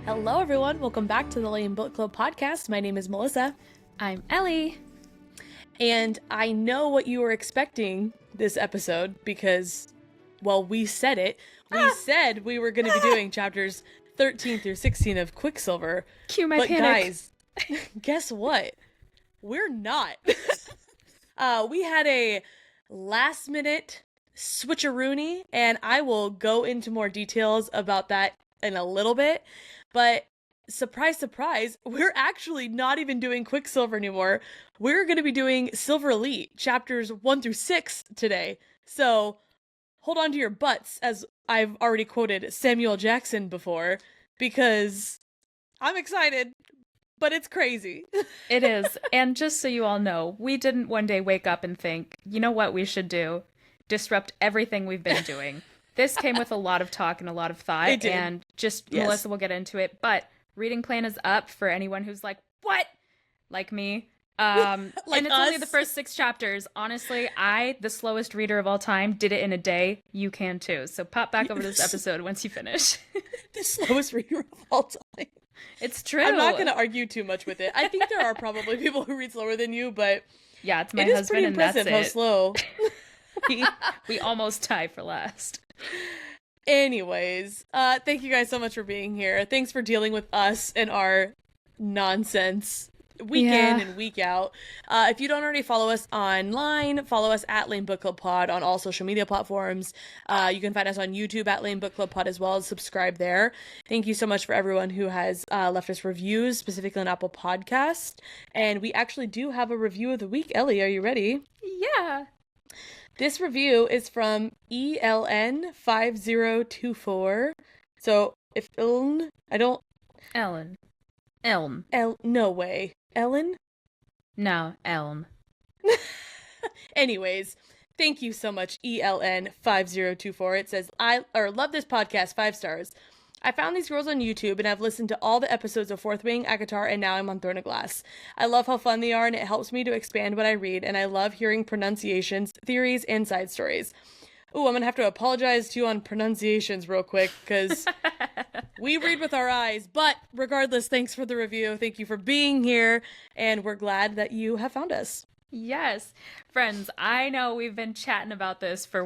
Hello, everyone. Welcome back to the L.A.M.E Book Club podcast. My name is Melissa. I'm Ellie. And I know what you were expecting this episode because, well, we said it. We said we were going to be doing chapters 13 through 16 of Quicksilver. Cue my but panic. Guys, guess what? We're not. We had a last-minute switcheroony, and I will go into more details about that in a little bit. But surprise, surprise, we're actually not even doing Quicksilver anymore. We're going to be doing Silver Elite, chapters 1 through 6 today. So hold on to your butts, as I've already quoted Samuel Jackson before, because I'm excited, but it's crazy. It is. And just so you all know, we didn't one day wake up and think, you know what we should do? Disrupt everything we've been doing. This came with a lot of talk and a lot of thought, It did. and just Yes. Melissa will get into it. But reading plan is up for anyone who's like, what? Like me. And it's only the first 6 chapters. Honestly, the slowest reader of all time, did it in a day. You can too. So pop back over this episode once you finish. The slowest reader of all time. It's true. I'm not going to argue too much with it. I think there are probably people who read slower than you, but yeah, it's my it is husband, pretty and that's impressive how it. slow. We almost tie for last. Anyways, thank you guys so much for being here. Thanks for dealing with us and our nonsense week in and week out. If you don't already follow us online, follow us at L.A.M E Book Club Pod on all social media platforms. You can find us on YouTube at L.A.M E Book Club Pod as well. Subscribe there. Thank you so much for everyone who has left us reviews, specifically on Apple Podcast. And we actually do have a review of the week. Ellie, are you ready? Yeah. This review is from ELN5024. So if Ellen, Elm. no way. Ellen? No, Elm. Anyways, thank you so much, ELN5024. It says, I love this podcast, 5 stars. I found these girls on YouTube and I've listened to all the episodes of Fourth Wing, Akatar, and now I'm on Throne of Glass. I love how fun they are and it helps me to expand what I read, and I love hearing pronunciations, theories, and side stories. Ooh, I'm gonna have to apologize to you on pronunciations real quick, because we read with our eyes, but regardless, thanks for the review. Thank you for being here, and we're glad that you have found us. Yes. Friends, I know we've been chatting about this for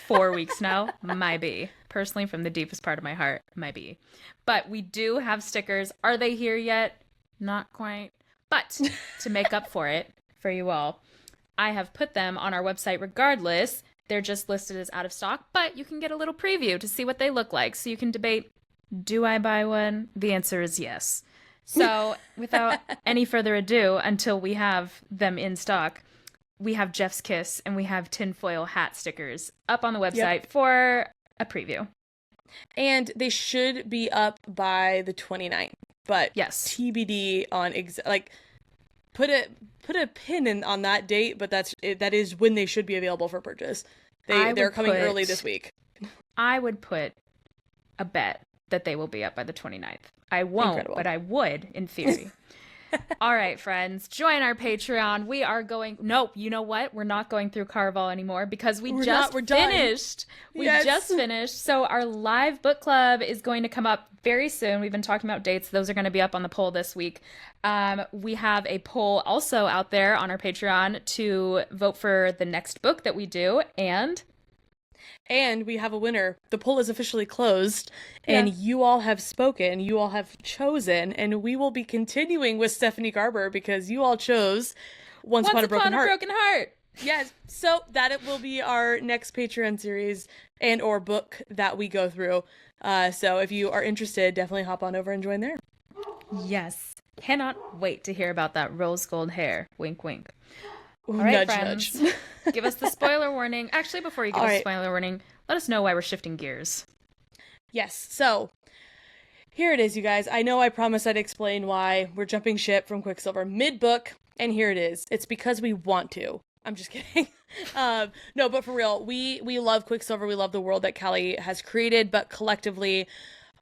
4 weeks now? Might be. Personally, from the deepest part of my heart, might be. But we do have stickers. Are they here yet? Not quite. But to make up for it, for you all, I have put them on our website regardless. They're just listed as out of stock, but you can get a little preview to see what they look like. So you can debate, do I buy one? The answer is yes. So without any further ado, until we have them in stock, we have Jeff's Kiss and we have tinfoil hat stickers up on the website for a preview. And they should be up by the 29th, but yes, TBD on put a pin in on that date, but that is when they should be available for purchase. They're coming early this week. I would put a bet that they will be up by the 29th. I won't, Incredible. But I would in theory. All right, friends, join our Patreon. We are going. Nope, you know what? We're not going through Carval anymore because we're just finished. We just finished. So our live book club is going to come up very soon. We've been talking about dates. Those are going to be up on the poll this week. We have a poll also out there on our Patreon to vote for the next book that we do, and we have a winner. The poll is officially closed, and you all have spoken. You all have chosen, and we will be continuing with Stephanie Garber because you all chose Once Upon a Broken Heart. Yes, so that it will be our next Patreon series and or book that we go through. So if you are interested, definitely hop on over and join there. Yes, cannot wait to hear about that rose gold hair. Wink, wink. Ooh, all right, nudge, friends, nudge. Give us the spoiler warning. Actually, before you give us the spoiler warning, let us know why we're shifting gears. Yes, so here it is, you guys. I know I promised I'd explain why we're jumping ship from Quicksilver mid-book, and here it is. It's because we want to. I'm just kidding. No, but for real, we love Quicksilver. We love the world that Callie has created, but collectively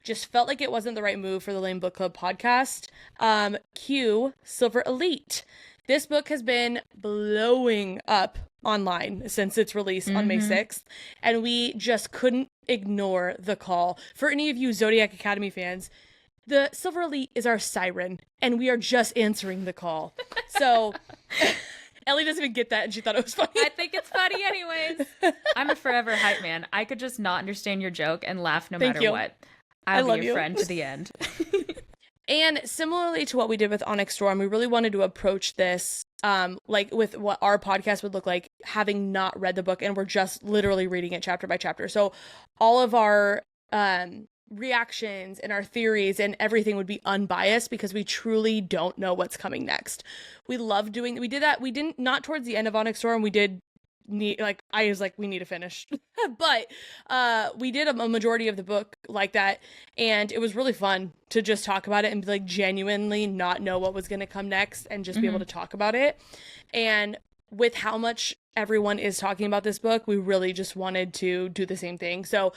just felt like it wasn't the right move for the L.A.M E Book Club podcast. Q Silver Elite. This book has been blowing up online since its release on May 6th, and we just couldn't ignore the call. For any of you Zodiac Academy fans, The Silver Elite is our siren, and we are just answering the call. So Ellie doesn't even get that, and she thought it was funny. I think it's funny anyways. I'm a forever hype man. I could just not understand your joke and laugh no matter what. I'll be your friend to the end. And similarly to what we did with Onyx Storm, we really wanted to approach this like with what our podcast would look like, having not read the book, and we're just literally reading it chapter by chapter. So all of our reactions and our theories and everything would be unbiased because we truly don't know what's coming next. We did that. We didn't, not towards the end of Onyx Storm, we did need, like, I was like, we need to finish. But we did a majority of the book like that, and it was really fun to just talk about it and like genuinely not know what was going to come next and just be able to talk about it. And with how much everyone is talking about this book, we really just wanted to do the same thing. So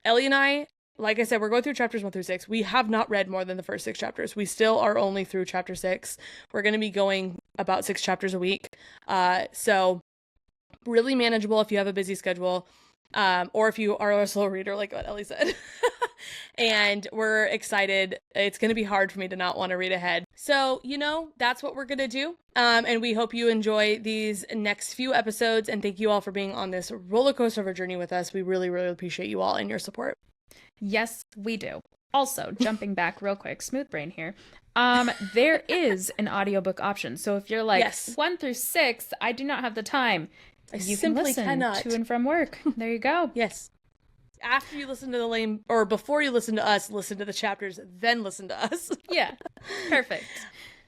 Ellie and I, like I said, we're going through chapters 1 through 6. We have not read more than the first 6 chapters. We still are only through chapter 6. We're going to be going about 6 chapters a week. So really manageable if you have a busy schedule, or if you are a slow reader, like what Ellie said. And we're excited. It's going to be hard for me to not want to read ahead. So, that's what we're going to do. And we hope you enjoy these next few episodes. And thank you all for being on this roller coaster of a journey with us. We really, really appreciate you all and your support. Yes, we do. Also, jumping back real quick, smooth brain here. There is an audiobook option. So if you're like 1 through 6, I do not have the time. You can listen to and from work. There you go. Yes. After you listen to the L.A.M.E, or before you listen to us, listen to the chapters, then listen to us. Yeah. Perfect.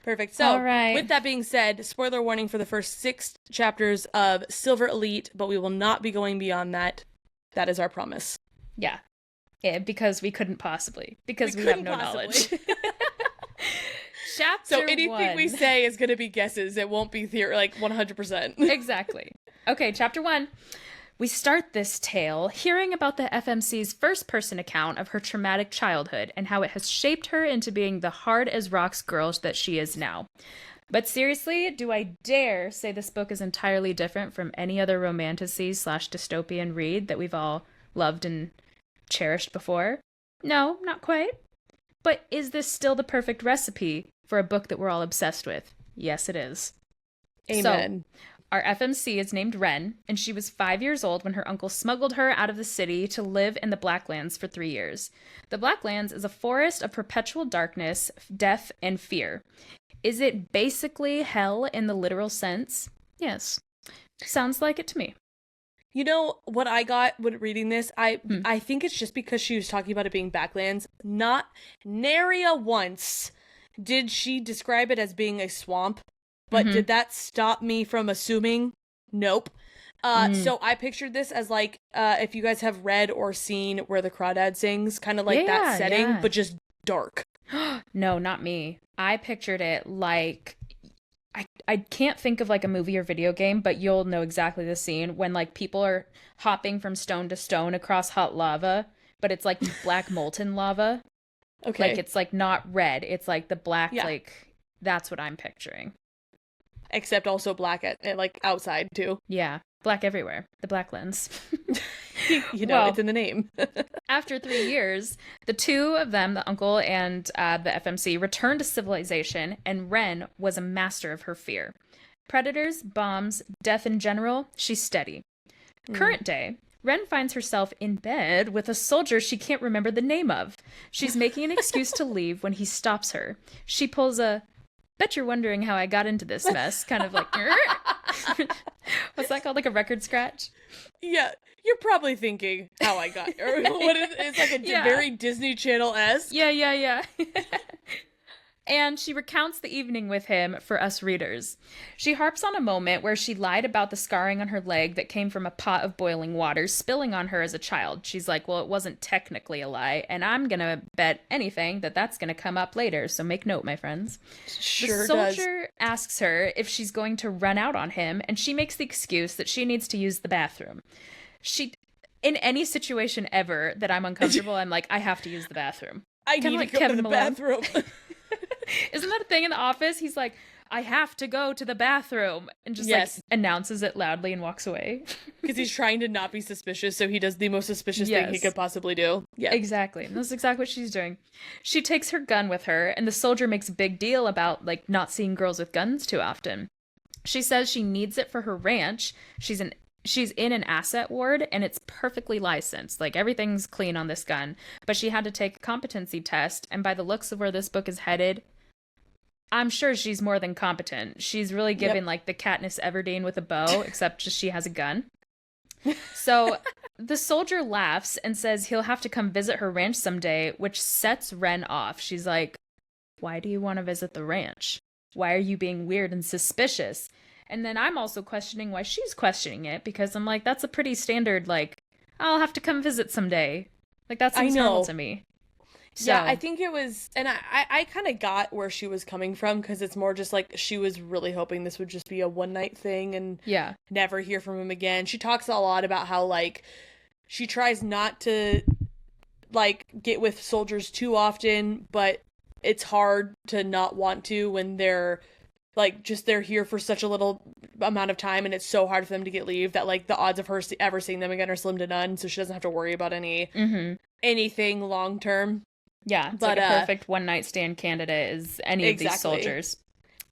Perfect. So, all right. With that being said, spoiler warning for the first 6 chapters of Silver Elite, but we will not be going beyond that. That is our promise. Yeah. Yeah, because we couldn't possibly. Because we have no knowledge. Chapter So anything we say is going to be guesses. It won't be theory, like 100%. Exactly. Okay, chapter 1. We start this tale hearing about the FMC's first-person account of her traumatic childhood and how it has shaped her into being the hard-as-rocks girl that she is now. But seriously, do I dare say this book is entirely different from any other romantasy/dystopian read that we've all loved and cherished before? No, not quite. But is this still the perfect recipe for a book that we're all obsessed with? Yes, it is. Amen. So, our FMC is named Wren, and she was 5 years old when her uncle smuggled her out of the city to live in the Blacklands for 3 years. The Blacklands is a forest of perpetual darkness, death, and fear. Is it basically hell in the literal sense? Yes. Sounds like it to me. You know what I got when reading this? I think it's just because she was talking about it being Backlands. Not nary once did she describe it as being a swamp. But did that stop me from assuming? Nope. So I pictured this as like, if you guys have read or seen Where the Crawdad Sings, kind of like that setting, but just dark. No, not me. I pictured it like, I can't think of like a movie or video game, but you'll know exactly the scene when like people are hopping from stone to stone across hot lava, but it's like black molten lava. Okay. Like it's like not red. It's like the black, like that's what I'm picturing. Except also black at like outside too. Yeah, black everywhere. The Blacklands. It's in the name. After 3 years, the two of them, the uncle and the FMC, returned to civilization, and Wren was a master of her fear. Predators, bombs, death in general, she's steady. Current day, Wren finds herself in bed with a soldier she can't remember the name of. She's making an excuse to leave when he stops her. She pulls a bet you're wondering how I got into this mess. Kind of like, what's that called? Like a record scratch? Yeah, you're probably thinking how I got, or what it's like a very Disney Channel-esque. Yeah. And she recounts the evening with him for us readers. She harps on a moment where she lied about the scarring on her leg that came from a pot of boiling water spilling on her as a child. She's like, well, it wasn't technically a lie, and I'm going to bet anything that that's going to come up later, so make note, my friends. Sure the soldier asks her if she's going to run out on him, and she makes the excuse that she needs to use the bathroom. In any situation ever that I'm uncomfortable, I'm like, I have to use the bathroom. I need to go to the bathroom. Isn't that a thing in The Office? He's like, I have to go to the bathroom, and just like announces it loudly and walks away. Because he's trying to not be suspicious, so he does the most suspicious thing he could possibly do. Yeah. Exactly. And that's exactly what she's doing. She takes her gun with her, and the soldier makes a big deal about like not seeing girls with guns too often. She says she needs it for her ranch. She's in an asset ward, and it's perfectly licensed. Like, everything's clean on this gun. But she had to take a competency test, and by the looks of where this book is headed, I'm sure she's more than competent. She's really given like the Katniss Everdeen with a bow, except just she has a gun. So the soldier laughs and says he'll have to come visit her ranch someday, which sets Wren off. She's like, why do you want to visit the ranch? Why are you being weird and suspicious? And then I'm also questioning why she's questioning it, because I'm like, that's a pretty standard, like, I'll have to come visit someday. Like, that seems normal to me. So. Yeah, I think it was, and I kind of got where she was coming from, because it's more just like she was really hoping this would just be a one-night thing and never hear from him again. She talks a lot about how, like, she tries not to, like, get with soldiers too often, but it's hard to not want to when they're, like, just they're here for such a little amount of time, and it's so hard for them to get leave that, like, the odds of her ever seeing them again are slim to none, so she doesn't have to worry about anything long-term. Yeah, it's like a perfect one-night stand candidate is any of these soldiers.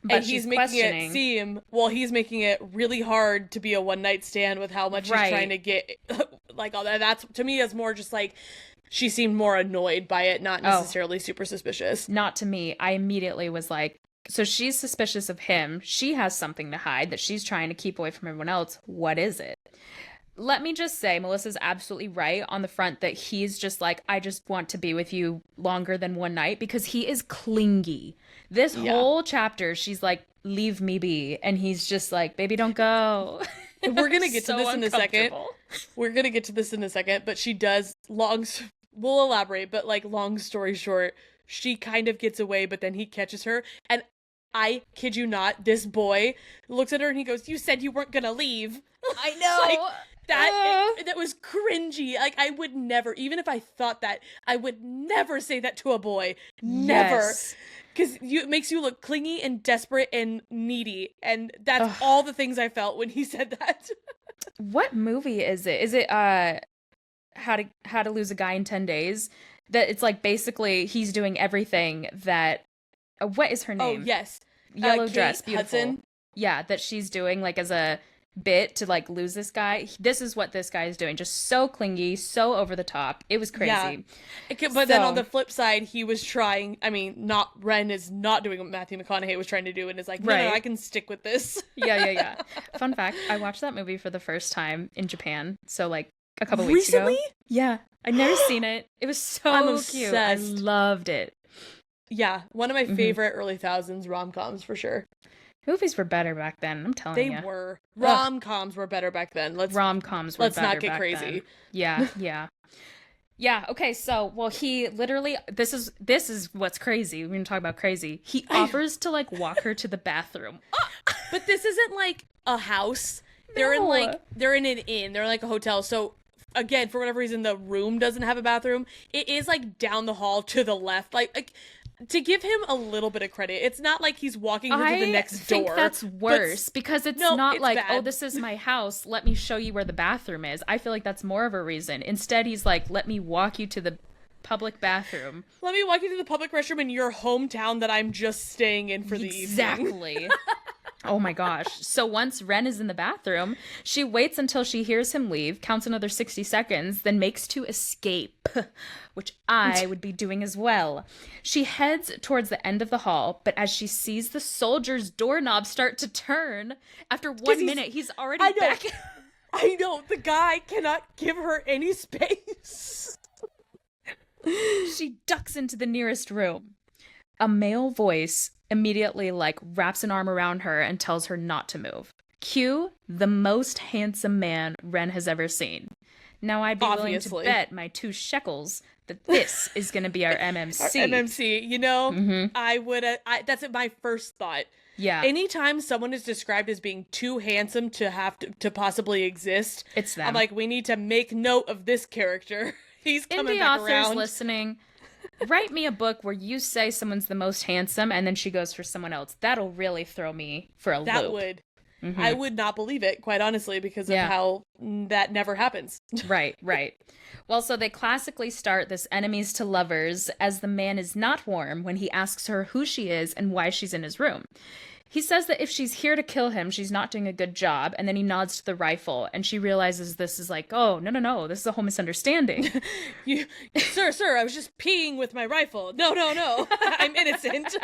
But and he's making it seem, he's making it really hard to be a one-night stand with how much he's trying to get, like, all that. That's, to me, is more just, like, she seemed more annoyed by it, not necessarily super suspicious. Not to me. I immediately was like, so she's suspicious of him. She has something to hide that she's trying to keep away from everyone else. What is it? Let me just say, Melissa's absolutely right on the front that he's just like, I just want to be with you longer than one night, because he is clingy. This whole chapter, she's like, leave me be. And he's just like, baby, don't go. We're going to get to this in a second. We're going to get to this in a second, but she does we'll elaborate, but like, long story short, she kind of gets away, but then he catches her. And I kid you not, this boy looks at her and he goes, you said you weren't going to leave. I know. Like, that was cringy. Like, I would never, even if I thought that, I would never say that to a boy. Never. Because it makes you look clingy and desperate and needy. And that's all the things I felt when he said that. What movie is it? Is it How to Lose a Guy in 10 Days? That it's like, basically he's doing everything that what is her name? Oh, yes. Yellow Kate dress, beautiful. Hudson. Yeah, that she's doing like as a bit to like lose this guy. This is what this guy is doing, just so clingy, so over the top. It was crazy. Yeah. But then on the flip side, he was trying, Wren is not doing what Matthew McConaughey was trying to do, and is like, no, I can stick with this. Yeah. Fun fact, I watched that movie for the first time in Japan, so like a couple weeks ago. Recently? Yeah, I'd never seen it. It was so cute. I loved it. Yeah, one of my favorite early thousands rom-coms for sure. Movies were better back then, I'm telling you. They were. Rom-coms were better back then. Rom-coms were better back then. Let's not get crazy. Yeah. Yeah, okay, so, he literally, this is what's crazy. We're going to talk about crazy. He offers to, like, walk her to the bathroom. But this isn't, like, a house. They're in an inn. They're in, like, a hotel. So, again, for whatever reason, the room doesn't have a bathroom. It is, like, down the hall to the left. Like to give him a little bit of credit, it's not like he's walking her to the next door. I think that's worse, because it's not like, bad. Oh, this is my house, let me show you where the bathroom is. I feel like that's more of a reason. Instead, he's like, let me walk you to the public bathroom. Let me walk you to the public restroom in your hometown that I'm just staying in for the evening. Exactly. Oh my gosh. So once Wren is in the bathroom, she waits until she hears him leave, counts another 60 seconds, then makes to escape, which I would be doing as well. She heads towards the end of the hall, but as she sees the soldier's doorknob start to turn, after 1 minute, he's already back. I know. The guy cannot give her any space. She ducks into the nearest room. A male voice immediately like wraps an arm around her and tells her not to move. Cue the most handsome man Wren has ever seen. Now I'd be willing to bet my 2 shekels that this is going to be our MMC. Our MMC, you know, I would. That's my first thought. Yeah. Anytime someone is described as being too handsome to have to possibly exist, it's them. I'm like, we need to make note of this character. He's coming back around. Indie authors listening, Write me a book where you say someone's the most handsome and then she goes for someone else. That'll really throw me for a That loop. would. Mm-hmm. I would not believe it, quite honestly, because of how that never happens. Right. Well, so they classically start this enemies to lovers as the man is not warm when he asks her who she is and why she's in his room. He says that if she's here to kill him, she's not doing a good job, and then he nods to the rifle, and she realizes this is like, oh, no, this is a whole misunderstanding. Sir, I was just peeing with my rifle. No, I'm innocent.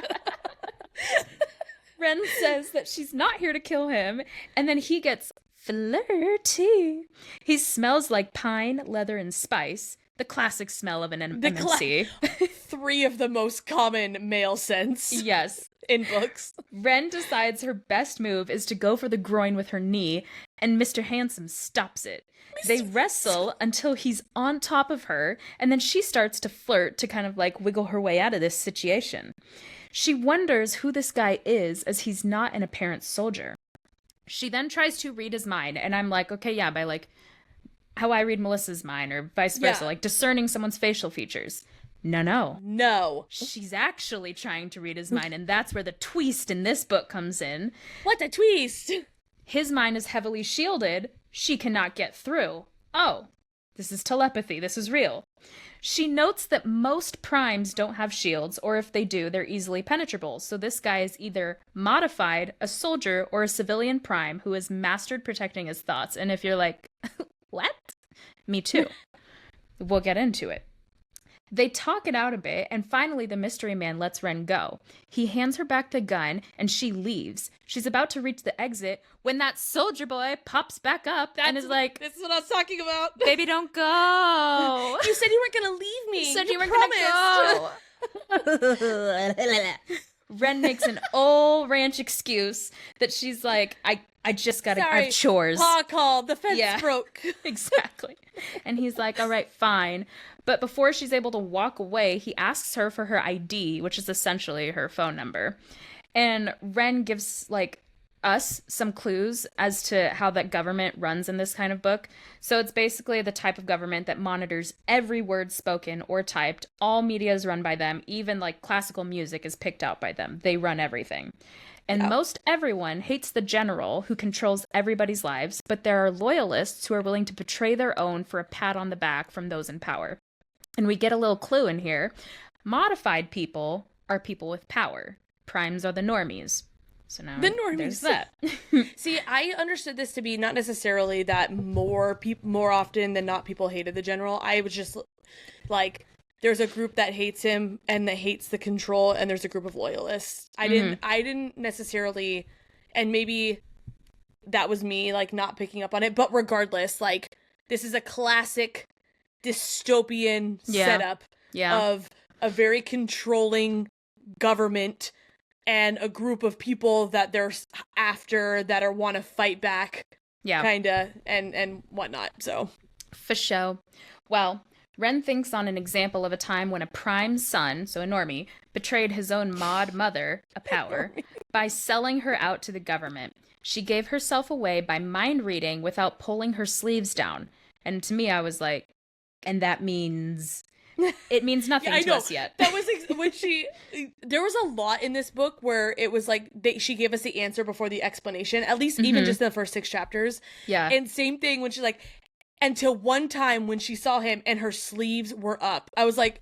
Wren says that she's not here to kill him, and then he gets flirty. He smells like pine, leather, and spice. The classic smell of an MMC. 3 of the most common male scents. Yes. In books. Wren decides her best move is to go for the groin with her knee, and Mr. Handsome stops it. They wrestle until he's on top of her, and then she starts to flirt to kind of like wiggle her way out of this situation. She wonders who this guy is as he's not an apparent soldier. She then tries to read his mind, and I'm like, okay, yeah, by like how I read Melissa's mind or vice versa, like discerning someone's facial features. No. She's actually trying to read his mind, and that's where the twist in this book comes in. What a twist! His mind is heavily shielded. She cannot get through. Oh, this is telepathy. This is real. She notes that most primes don't have shields, or if they do, they're easily penetrable. So this guy is either modified, a soldier, or a civilian prime who has mastered protecting his thoughts. And if you're like, what? Me too. We'll get into it. They talk it out a bit, and finally the mystery man lets Wren go. He hands her back the gun, and she leaves. She's about to reach the exit when that soldier boy pops back up and is like, this is what I was talking about. Baby, don't go. You said you weren't going to leave me. You said you weren't going to go. Wren makes an old ranch excuse that she's like, I just gotta have chores. Pa called. The fence broke. Exactly. And he's like, all right, fine. But before she's able to walk away, he asks her for her ID, which is essentially her phone number. And Wren gives, like, us some clues as to how that government runs in this kind of book. So it's basically the type of government that monitors every word spoken or typed. All media is run by them. Even, like, classical music is picked out by them. They run everything. And most everyone hates the general who controls everybody's lives, but there are loyalists who are willing to betray their own for a pat on the back from those in power. And we get a little clue in here. Modified people are people with power. Primes are the normies. So now there's that. See, I understood this to be not necessarily that more often than not people hated the general. I was just like, there's a group that hates him and that hates the control, and there's a group of loyalists. I didn't necessarily, and maybe that was me like not picking up on it, but regardless, like this is a classic dystopian setup of a very controlling government and a group of people that they're after that are want to fight back, kinda, and whatnot. So for sure. Well, Wren thinks on an example of a time when a prime son, so a normie, betrayed his own mod mother, a power, by selling her out to the government. She gave herself away by mind reading without pulling her sleeves down. And to me, I was like, and that means it means nothing to us yet. That was when there was a lot in this book where it was like she gave us the answer before the explanation, at least even just in the first 6 chapters. Yeah. And same thing when she's like, until one time when she saw him and her sleeves were up. I was like,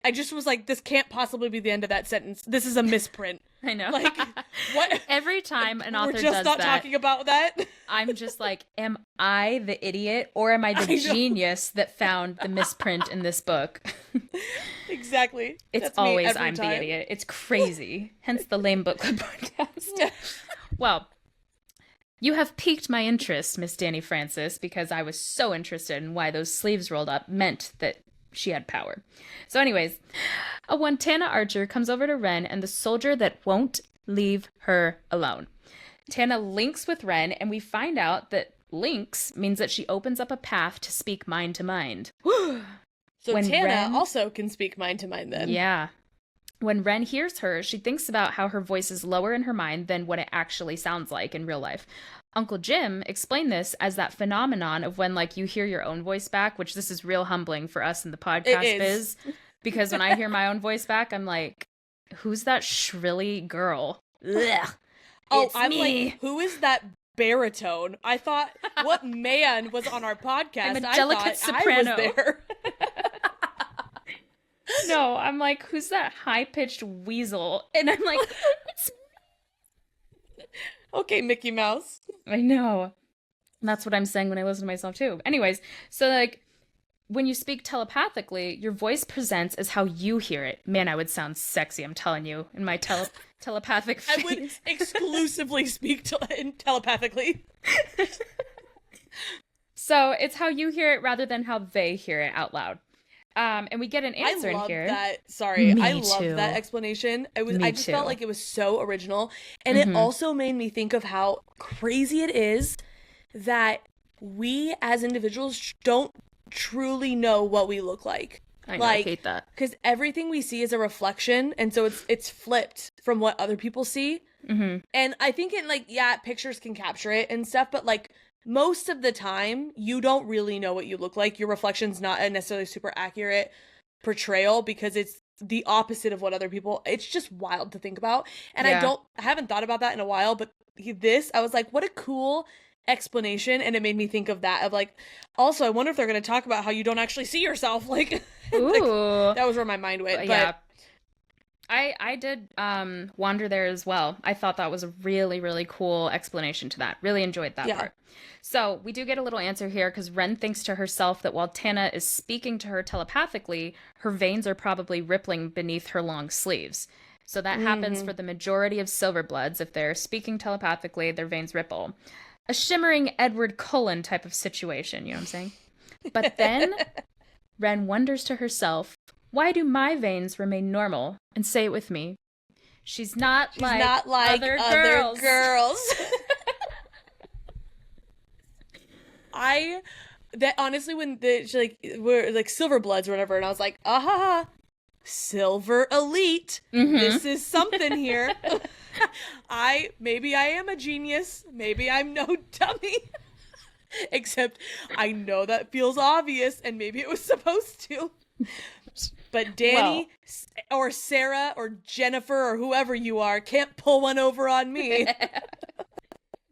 this can't possibly be the end of that sentence. This is a misprint. I know. Like, what? Every time an author does that. We're just not talking about that. I'm just like, am I the idiot or am I the genius that found the misprint in this book? Exactly. It's That's always I'm the idiot. It's crazy. Hence the Lame Book Club podcast. Well, you have piqued my interest, Miss Danny Francis, because I was so interested in why those sleeves rolled up meant that she had power. So anyways, a Tana Archer comes over to Wren and the soldier that won't leave her alone. Tana links with Wren, and we find out that links means that she opens up a path to speak mind to mind. So when Tana also can speak mind to mind then. Yeah. When Wren hears her, she thinks about how her voice is lower in her mind than what it actually sounds like in real life. Uncle Jim explained this as that phenomenon of when, like, you hear your own voice back, which this is real humbling for us in the podcast biz. Because when I hear my own voice back, I'm like, who's that shrilly girl? Ugh, I'm me. like, who is that baritone? I thought, what man was on our podcast? I'm a delicate soprano. I was there. No, I'm like, who's that high-pitched weasel? And I'm like, it's... Okay, Mickey Mouse. I know. That's what I'm saying when I listen to myself too. Anyways, so like when you speak telepathically, your voice presents as how you hear it. Man, I would sound sexy, I'm telling you, in my telepathic phase. I would exclusively speak telepathically. So it's how you hear it rather than how they hear it out loud. And we get an answer in here. I love that explanation. I just felt like it was so original. And it also made me think of how crazy it is that we as individuals don't truly know what we look like. I know, I hate that. Because everything we see is a reflection, and so it's flipped from what other people see. Mm-hmm. And I think pictures can capture it and stuff, but like most of the time, you don't really know what you look like. Your reflection's not a necessarily super accurate portrayal because it's the opposite of what other people. It's just wild to think about. And I haven't thought about that in a while, but I was like, what a cool explanation. And it made me think of that, of like, also, I wonder if they're going to talk about how you don't actually see yourself. Like, ooh. That was where my mind went. But yeah. I did wander there as well. I thought that was a really, really cool explanation to that. Really enjoyed that part. So we do get a little answer here because Wren thinks to herself that while Tana is speaking to her telepathically, her veins are probably rippling beneath her long sleeves. So that happens for the majority of Silverbloods. If they're speaking telepathically, their veins ripple. A shimmering Edward Cullen type of situation, you know what I'm saying? But then Wren wonders to herself, why do my veins remain normal? And say it with me. She's not like other girls. Honestly, when we're like Silverbloods or whatever, and I was like, Silver Elite. This is something here. Maybe I am a genius. Maybe I'm no dummy. Except I know that feels obvious, and maybe it was supposed to. But Danny or Sarah or Jennifer or whoever you are can't pull one over on me.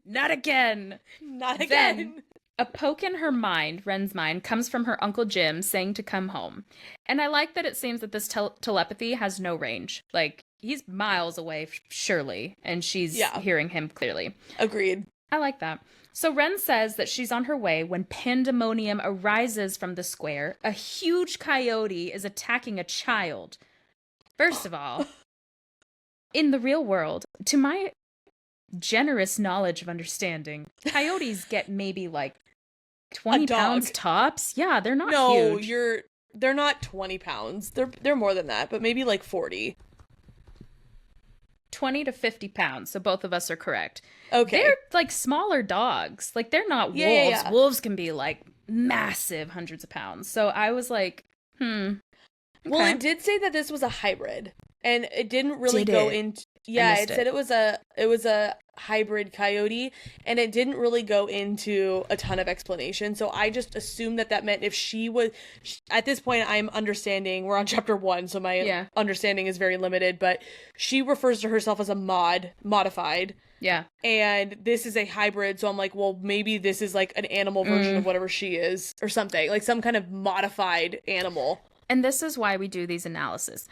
Not again. Not again. Then, a poke in her mind, Wren's mind, comes from her Uncle Jim saying to come home. And I like that it seems that this telepathy has no range. Like, he's miles away, surely, and she's hearing him clearly. Agreed. I like that. So Wren says that she's on her way when pandemonium arises from the square. A huge coyote is attacking a child. First of all, in the real world, to my generous knowledge of understanding, coyotes get maybe like 20 pounds tops. Yeah, they're not huge. No, they're not 20 pounds. They're more than that, but maybe like 40. 20 to 50 pounds, so both of us are correct. Okay. They're like smaller dogs. Like, they're not wolves. Yeah. Wolves can be like massive, hundreds of pounds. So I was like, Okay. Well, it did say that this was a hybrid, and it didn't really go into. Yeah, it said it was a hybrid coyote, and it didn't really go into a ton of explanation. So I just assumed that meant if she was, at this point I'm understanding, we're on chapter 1, so my understanding is very limited, but she refers to herself as a modified. Yeah. And this is a hybrid, so I'm like, well, maybe this is like an animal version of whatever she is, or something, like some kind of modified animal. And this is why we do these analyses,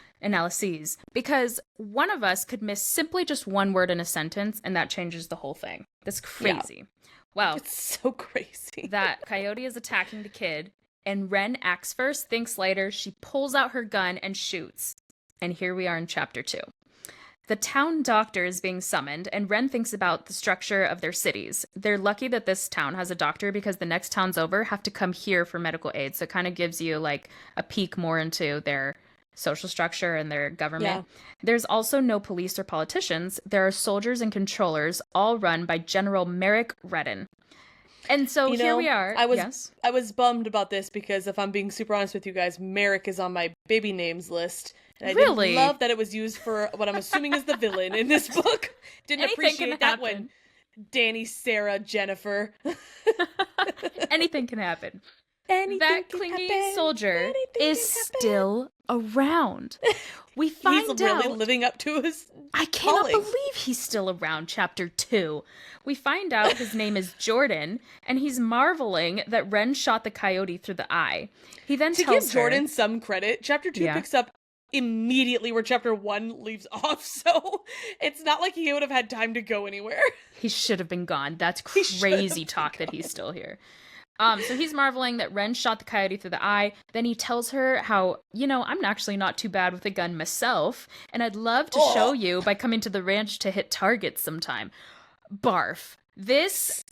because one of us could miss simply just one word in a sentence, and that changes the whole thing. That's crazy. Yeah. Well, it's so crazy. That coyote is attacking the kid, and Wren acts first, thinks later. She pulls out her gun and shoots. And here we are in chapter 2. The town doctor is being summoned, and Wren thinks about the structure of their cities. They're lucky that this town has a doctor because the next towns over have to come here for medical aid. So it kind of gives you like a peek more into their social structure and their government. Yeah. There's also no police or politicians. There are soldiers and controllers, all run by General Merrick Redden. And so here we are. I was bummed about this because if I'm being super honest with you guys, Merrick is on my baby names list. And I didn't love that it was used for what I'm assuming is the villain in this book. Didn't appreciate that one. Danny, Sarah, Jennifer. Anything can happen. Anything that can clingy happen. soldier Anything is can happen. still around. We He's find really out living up to his I cannot calling. believe he's still around, chapter 2. We find out his name is Jordan, and he's marveling that Wren shot the coyote through the eye. He then To tells give Jordan her, some credit, chapter 2 Yeah. picks up immediately where chapter 1 leaves off, so it's not like he would have had time to go anywhere. he should have been gone. That's He should have crazy been talk that gone. he's still here. So he's marveling that Wren shot the coyote through the eye. Then he tells her how, I'm actually not too bad with a gun myself, and I'd love to show you by coming to the ranch to hit targets sometime. Barf. This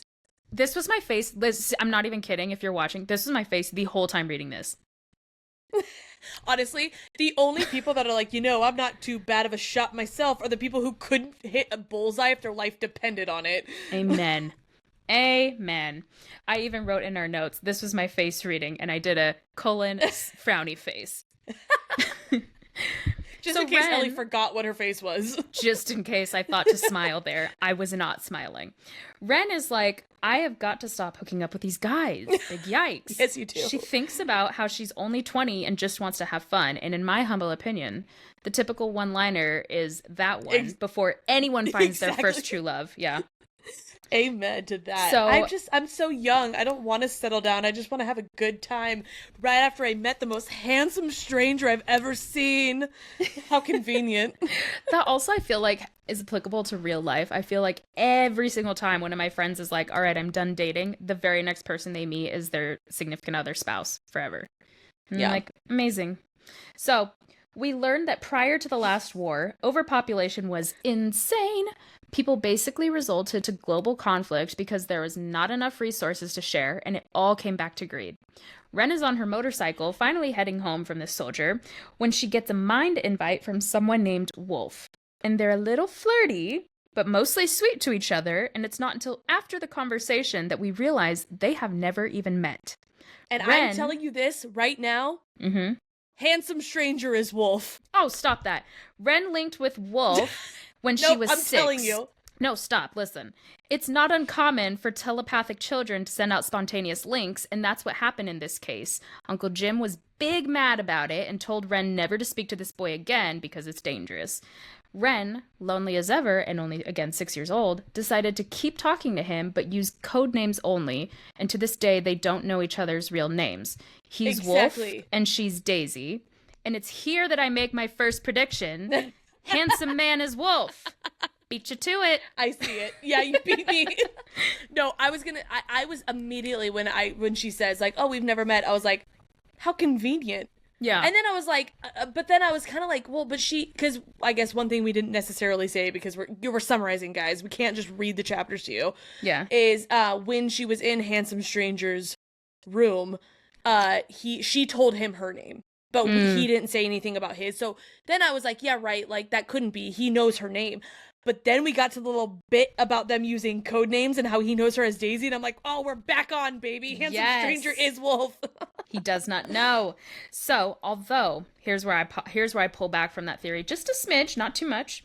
was my face. I'm not even kidding if you're watching. This was my face the whole time reading this. Honestly, the only people that are like, I'm not too bad of a shot myself are the people who couldn't hit a bullseye if their life depended on it. Amen. Amen. I even wrote in our notes, this was my face reading, and I did a colon frowny face. Just So in case Wren- Ellie forgot what her face was. Just in case I thought to smile there. I was not smiling. Wren is like, I have got to stop hooking up with these guys. Like, yikes. Yes, you do. She thinks about how she's only 20 and just wants to have fun. And in my humble opinion, the typical one-liner is that one before anyone finds their first true love. Yeah. Amen to that. So- I'm so young. I don't want to settle down. I just want to have a good time right after I met the most handsome stranger I've ever seen. How convenient. That also I feel like is applicable to real life. I feel like every single time one of my friends is like, all right, I'm done dating, the very next person they meet is their significant other spouse forever. And I'm like, amazing. So we learned that prior to the last war, overpopulation was insane. People basically resulted to global conflict because there was not enough resources to share, and it all came back to greed. Wren is on her motorcycle, finally heading home from this soldier, when she gets a mind invite from someone named Wolf. And they're a little flirty, but mostly sweet to each other, and it's not until after the conversation that we realize they have never even met. And Wren- I'm telling you this right now. Mm-hmm. Handsome stranger is Wolf. Oh, stop that. Wren linked with Wolf when she was I'm 6. telling you. No, stop. Listen. It's not uncommon for telepathic children to send out spontaneous links, and that's what happened in this case. Uncle Jim was big mad about it and told Wren never to speak to this boy again because it's dangerous. Wren, lonely as ever and only, again, 6 years old, decided to keep talking to him but use code names only, and to this day they don't know each other's real names. He's Exactly. Wolf and she's Daisy. And it's here that I make my first prediction. Handsome man is Wolf. Beat you to it. I see it. Yeah, you beat me. No, I was immediately when she says like, oh, we've never met, I was like, how convenient. Yeah. And then I was like, but then I was kind of like, well, but because I guess one thing we didn't necessarily say because we're summarizing, guys. We can't just read the chapters to you. Yeah. Is when she was in Handsome Stranger's room, she told him her name, but he didn't say anything about his. So then I was like, yeah, right. Like that couldn't be. He knows her name. But then we got to the little bit about them using code names and how he knows her as Daisy. And I'm like, oh, we're back on, baby. Handsome Stranger is Wolf. He does not know. So, although, here's where I pull back from that theory just a smidge, not too much.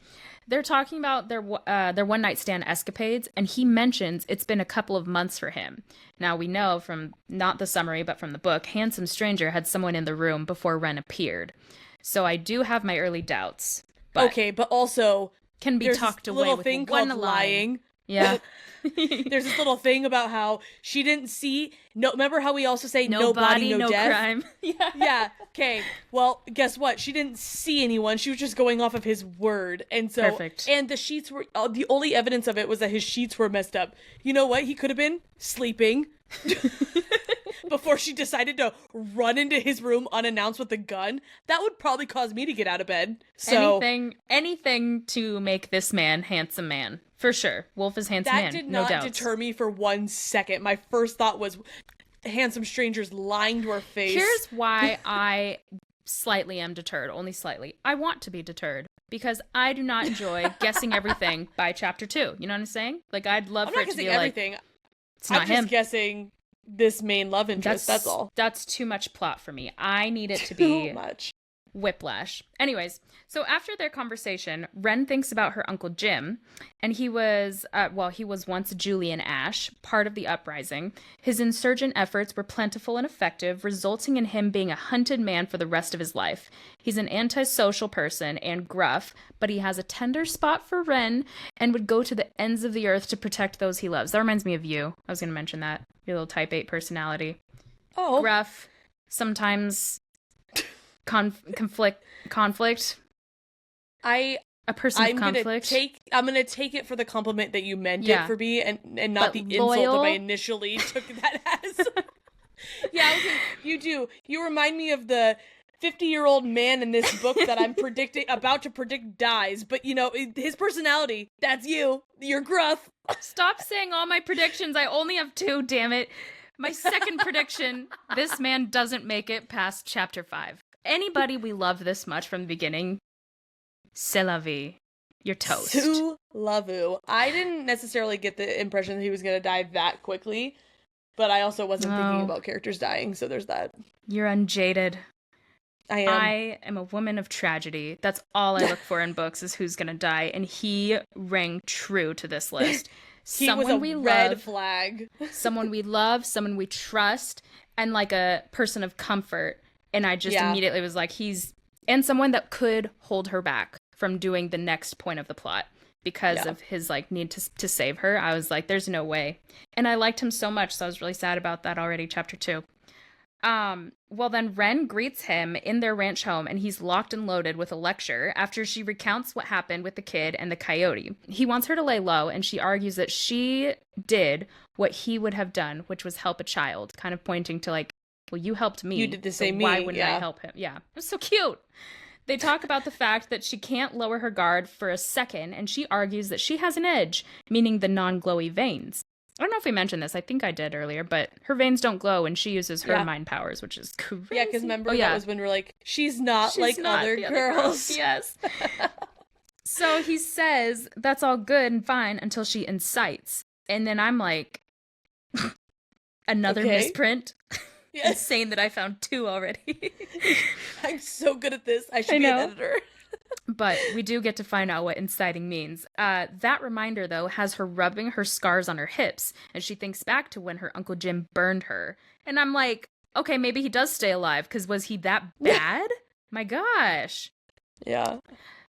They're talking about their one night stand escapades, and he mentions it's been a couple of months for him. Now we know from not the summary, but from the book, Handsome Stranger had someone in the room before Wren appeared. So I do have my early doubts. But okay, but also can be there's talked this away little with thing one called line. lying. Yeah. There's this little thing about how she didn't see. No, remember how we also say No body, no death? crime. Yeah. Yeah. Okay. Well, guess what? She didn't see anyone. She was just going off of his word, and so Perfect. And the sheets were the only evidence of it was that his sheets were messed up. You know what? He could have been sleeping before she decided to run into his room unannounced with a gun. That would probably cause me to get out of bed. So anything to make this man handsome man. For sure. Wolf is handsome man. that did no not doubts. deter me for 1 second. My first thought was Handsome Stranger's lying to her face. Here's why I slightly am deterred, only slightly. I want to be deterred because I do not enjoy guessing everything by chapter 2. You know what I'm saying? Like, I'd love I'm for not it to be guessing everything. like, it's not I'm him. just guessing this main love interest. That's all. That's too much plot for me. I need it to Too be much. whiplash. Anyways, so after their conversation, Wren thinks about her Uncle Jim, and he was once Julian Ash, part of the uprising. His insurgent efforts were plentiful and effective, resulting in him being a hunted man for the rest of his life. He's an antisocial person and gruff, but he has a tender spot for Wren and would go to the ends of the earth to protect those he loves. That reminds me of you. I was going to mention that. Your little type 8 personality. Oh. Gruff, sometimes conflict. A person of conflict. I'm gonna take it for the compliment that you meant it for me, and not the insult that I initially took that as. Yeah, okay, you do. You remind me of the 50-year-old man in this book that I'm about to predict dies, but his personality, that's you. You're gruff. Stop saying all my predictions. I only have 2, damn it. My second prediction, this man doesn't make it past chapter 5. Anybody we love this much from the beginning, c'est la vie. You're toast. C'est la vie. I didn't necessarily get the impression that he was going to die that quickly, but I also wasn't thinking about characters dying, so there's that. You're unjaded. I am a woman of tragedy. That's all I look for in books is who's going to die, and he rang true to this list. He was a red flag. Someone we love, someone we trust, and like a person of comfort. And I just immediately was like, and someone that could hold her back from doing the next point of the plot because of his like need to save her. I was like, there's no way. And I liked him so much, so I was really sad about that already, chapter 2. Well, then Wren greets him in their ranch home, and he's locked and loaded with a lecture after she recounts what happened with the kid and the coyote. He wants her to lay low, and she argues that she did what he would have done, which was help a child, kind of pointing to like, well, you helped me. You did the same. Why wouldn't I help him? Yeah, it was so cute. They talk about the fact that she can't lower her guard for a second, and she argues that she has an edge, meaning the non-glowy veins. I don't know if we mentioned this. I think I did earlier, but her veins don't glow, and she uses her mind powers, which is crazy. Yeah, because remember that was when we're like, she's not like other girls. Yes. So he says that's all good and fine until she incites, and then I'm like, another misprint. Yes. Insane that I found 2 already. I'm so good at this. I should be an editor. But we do get to find out what inciting means. That reminder, though, has her rubbing her scars on her hips, and she thinks back to when her Uncle Jim burned her. And I'm like, okay, maybe he does stay alive, because was he that bad? My gosh. Yeah.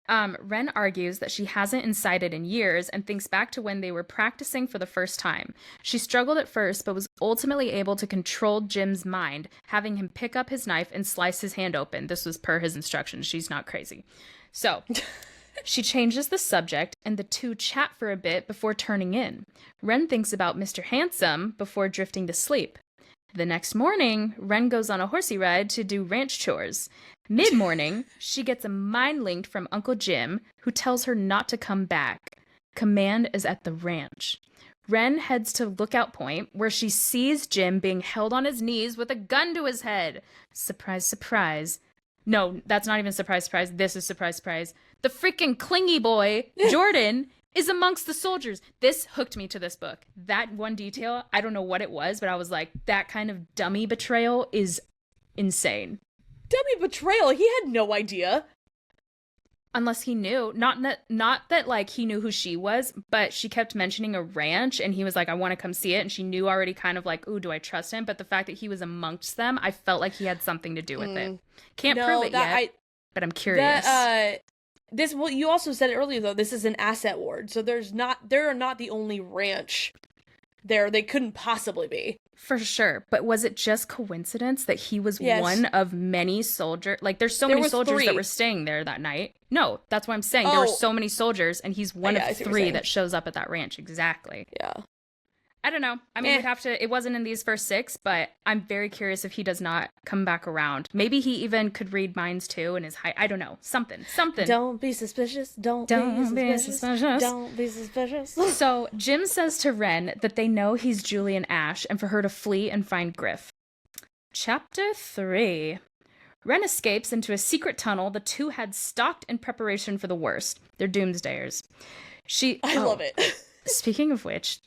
Wren argues that she hasn't incited in years and thinks back to when they were practicing for the first time. She struggled at first, but was ultimately able to control Jim's mind, having him pick up his knife and slice his hand open. This was per his instructions. She's not crazy. So she changes the subject, and the 2 chat for a bit before turning in. Wren thinks about Mr. Handsome before drifting to sleep. The next morning, Wren goes on a horsey ride to do ranch chores. Mid-morning, she gets a mind link from Uncle Jim, who tells her not to come back. Command is at the ranch. Wren heads to Lookout Point, where she sees Jim being held on his knees with a gun to his head. Surprise, surprise. No, that's not even surprise, surprise. This is surprise, surprise. The freaking clingy boy, Jordan, is amongst the soldiers. This hooked me to this book. That one detail, I don't know what it was, but I was like, that kind of dummy betrayal is insane. Dummy betrayal? He had no idea. Unless he knew. Not that like he knew who she was, but she kept mentioning a ranch, and he was like, I want to come see it, and she knew already kind of like, ooh, do I trust him? But the fact that he was amongst them, I felt like he had something to do with it. Can't prove it yet, but I'm curious. Well, you also said it earlier, though, this is an asset ward, so they're not the only ranch there. They couldn't possibly be. For sure. But was it just coincidence that he was one of many soldiers? Like, there's so many soldiers 3 that were staying there that night. No, that's what I'm saying. There were so many soldiers, and he's one of 3 that shows up at that ranch. Exactly. Yeah. I don't know. I mean, we'd have to, it wasn't in these first 6, but I'm very curious if he does not come back around. Maybe he even could read minds too and is high. I don't know. Something. Don't be suspicious. Don't be suspicious. Don't be suspicious. So Jim says to Wren that they know he's Julian Ash and for her to flee and find Griff. Chapter 3. Wren escapes into a secret tunnel the 2 had stalked in preparation for the worst. They're doomsdayers. I love it. Speaking of which,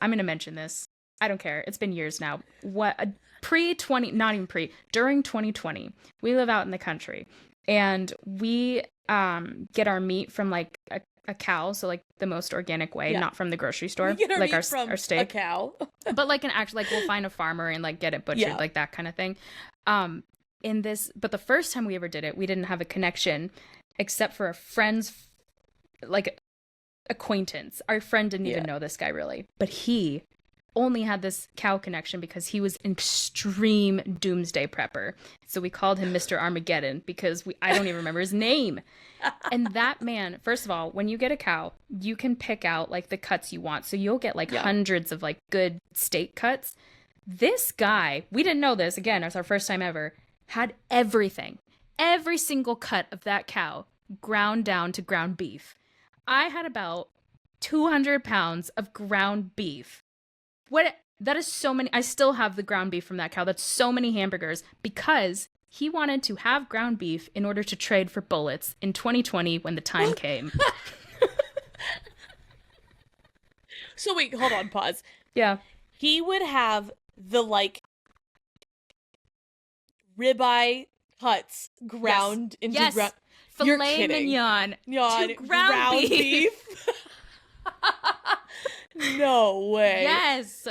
I'm going to mention this. I don't care. It's been years now. During 2020, we live out in the country. And we get our meat from like a cow, so like the most organic way, not from the grocery store. We get our like meat from our steak. a cow. But like an actual, like we'll find a farmer and like get it butchered, like that kind of thing. But the first time we ever did it, we didn't have a connection except for a friend's like acquaintance. Our friend didn't even know this guy really, but he only had this cow connection because he was an extreme doomsday prepper. So we called him Mr. Armageddon because I don't even remember his name. And that man, first of all, when you get a cow, you can pick out like the cuts you want. So you'll get like hundreds of like good steak cuts. This guy, we didn't know this, again, it was our first time ever, had everything. Every single cut of that cow ground down to ground beef. I had about 200 pounds of ground beef. That is so many. I still have the ground beef from that cow. That's so many hamburgers because he wanted to have ground beef in order to trade for bullets in 2020 when the time came. So wait, hold on, pause. Yeah. He would have the like ribeye cuts ground into ground. Filet mignon to ground beef. No way. Yes.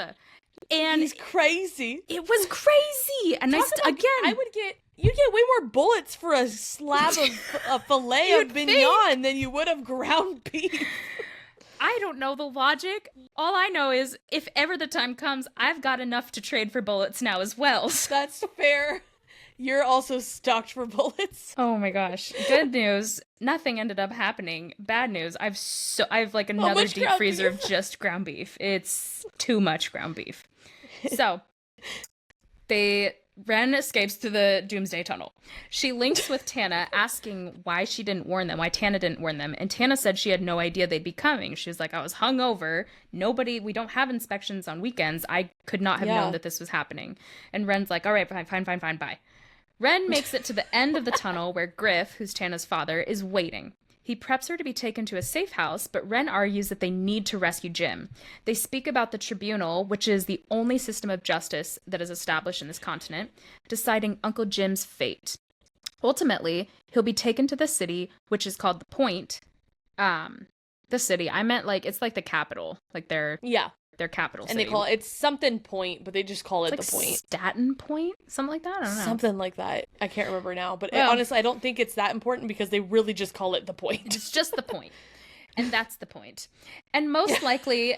And he's crazy. It was crazy. And you'd get way more bullets for a slab of a filet of mignon than you would of ground beef. I don't know the logic. All I know is if ever the time comes, I've got enough to trade for bullets now as well. That's fair. You're also stocked for bullets. Oh my gosh. Good news. Nothing ended up happening. Bad news. I've like another deep freezer of just ground beef. It's too much ground beef. So Wren escapes through the Doomsday Tunnel. She links with Tana asking why she didn't warn them, why Tana didn't warn them. And Tana said she had no idea they'd be coming. She was like, I was hungover. We don't have inspections on weekends. I could not have known that this was happening. And Wren's like, all right, fine, bye. Wren makes it to the end of the tunnel where Griff, who's Tana's father, is waiting. He preps her to be taken to a safe house, but Wren argues that they need to rescue Jim. They speak about the tribunal, which is the only system of justice that is established in this continent, deciding Uncle Jim's fate. Ultimately, he'll be taken to the city, which is called the Point. The city. I meant like it's like the capital, like their capital city. And they call it's something Point, but they just call it like the Point. Staten Point? Something like that? I don't know. Something like that. I can't remember now. But honestly, I don't think it's that important because they really just call it the Point. It's just the Point. And that's the point. And most likely,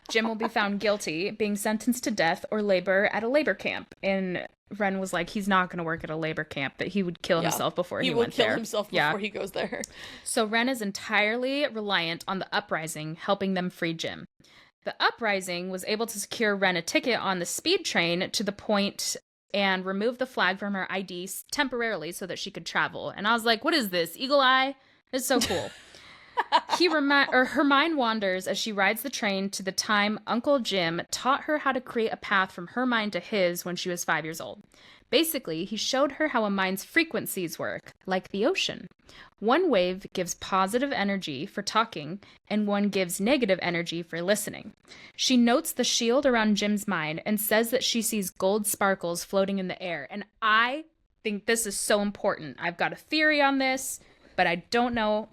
Jim will be found guilty, being sentenced to death or labor at a labor camp. And Wren was like, he's not going to work at a labor camp, that he would kill himself before he went there. He will kill himself before he goes there. So Wren is entirely reliant on the Uprising, helping them free Jim. The Uprising was able to secure Wren a ticket on the speed train to the Point and remove the flag from her ID temporarily so that she could travel. And I was like, what is this? Eagle Eye? It's so cool. Her mind wanders as she rides the train to the time Uncle Jim taught her how to create a path from her mind to his when she was 5 years old. Basically, he showed her how a mind's frequencies work, like the ocean. One wave gives positive energy for talking, and one gives negative energy for listening. She notes the shield around Jim's mind and says that she sees gold sparkles floating in the air. And I think this is so important. I've got a theory on this, but I don't know.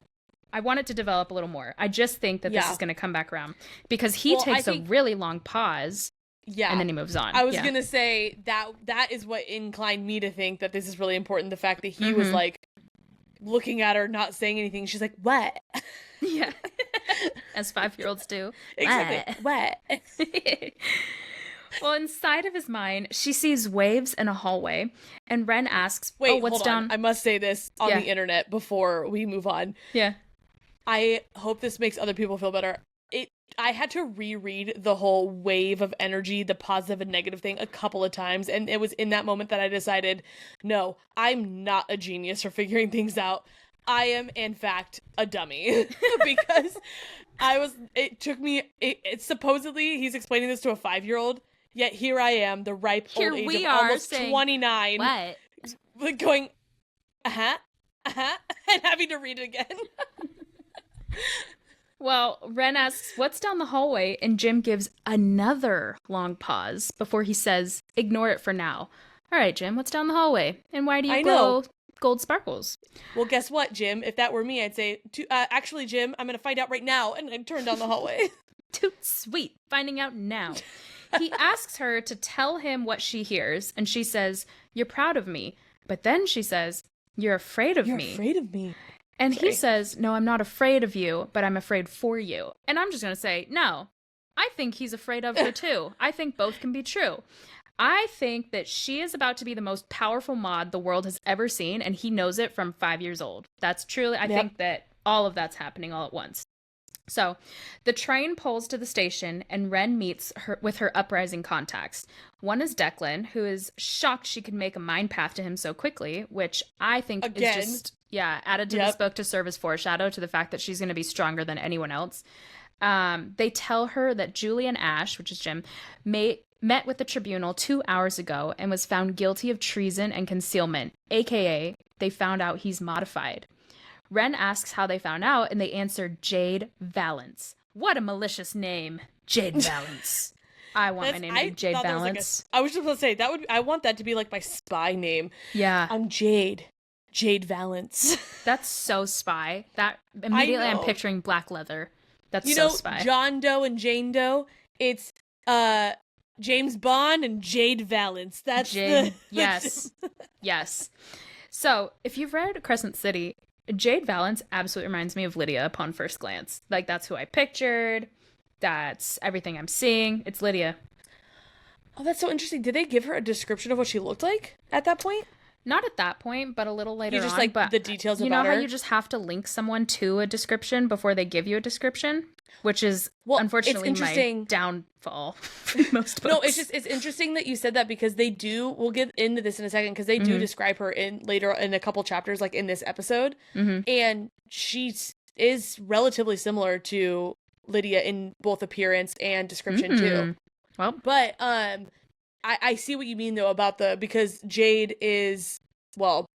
I want it to develop a little more. I just think that this is going to come back around because he takes a really long pause. Yeah. And then he moves on. I was going to say that is what inclined me to think that this is really important. The fact that he was like looking at her, not saying anything. She's like, what? Yeah. As 5-year-olds do. Exactly. What? Well, inside of his mind, she sees waves in a hallway, and Wren asks, wait, what's hold down? On. I must say this on the internet before we move on. Yeah. I hope this makes other people feel better. I had to reread the whole wave of energy, the positive and negative thing, a couple of times, and it was in that moment that I decided, no, I'm not a genius for figuring things out. I am, in fact, a dummy. Because it's supposedly, he's explaining this to a 5-year-old, yet here I am, the ripe old age of almost saying, 29. What? Going, and having to read it again. Well, Wren asks, what's down the hallway? And Jim gives another long pause before he says, ignore it for now. All right, Jim, what's down the hallway? And why do you glow gold sparkles? Well, guess what, Jim? If that were me, I'd say, actually, Jim, I'm going to find out right now. And I'd turn down the hallway. Toot sweet, finding out now. He asks her to tell him what she hears, and she says, "You're proud of me." But then she says, "You're afraid of me." You're afraid of me. And he says, "No, I'm not afraid of you, but I'm afraid for you." And I'm just going to say, no, I think he's afraid of her too. I think both can be true. I think that she is about to be the most powerful mod the world has ever seen, and he knows it from 5 years old. That's truly, I think that all of that's happening all at once. So the train pulls to the station, and Wren meets her with her uprising contacts. One is Declan, who is shocked she could make a mind path to him so quickly, which I think is just, added to this book to serve as foreshadow to the fact that she's going to be stronger than anyone else. They tell her that Julian Ash, which is Jim, met with the tribunal 2 hours ago and was found guilty of treason and concealment, aka they found out he's modified. Wren asks how they found out, and they answer Jade Valance. What a malicious name, Jade Valance. I want my name to be Jade Valance. I was just going to say, I want that to be like my spy name. Yeah. I'm Jade Valance. That's so spy. That immediately I'm picturing black leather. That's so spy. John Doe and Jane Doe, it's James Bond and Jade Valance. That's Jade. Yes. Yes. So, if you've read Crescent City, Jade Valance absolutely reminds me of Lydia upon first glance. Like, that's who I pictured. That's everything I'm seeing. It's Lydia. Oh, that's so interesting. Did they give her a description of what she looked like at that point? Not at that point, but a little later on. You just like the details about her? You know how you just have to link someone to a description before they give you a description? Which is, unfortunately, my downfall for most books. No, it's interesting that you said that because they do, we'll get into this in a second, because they do describe her later in a couple chapters, like in this episode. And she is relatively similar to Lydia in both appearance and description too. Well, but I see what you mean though about because Jade is, well,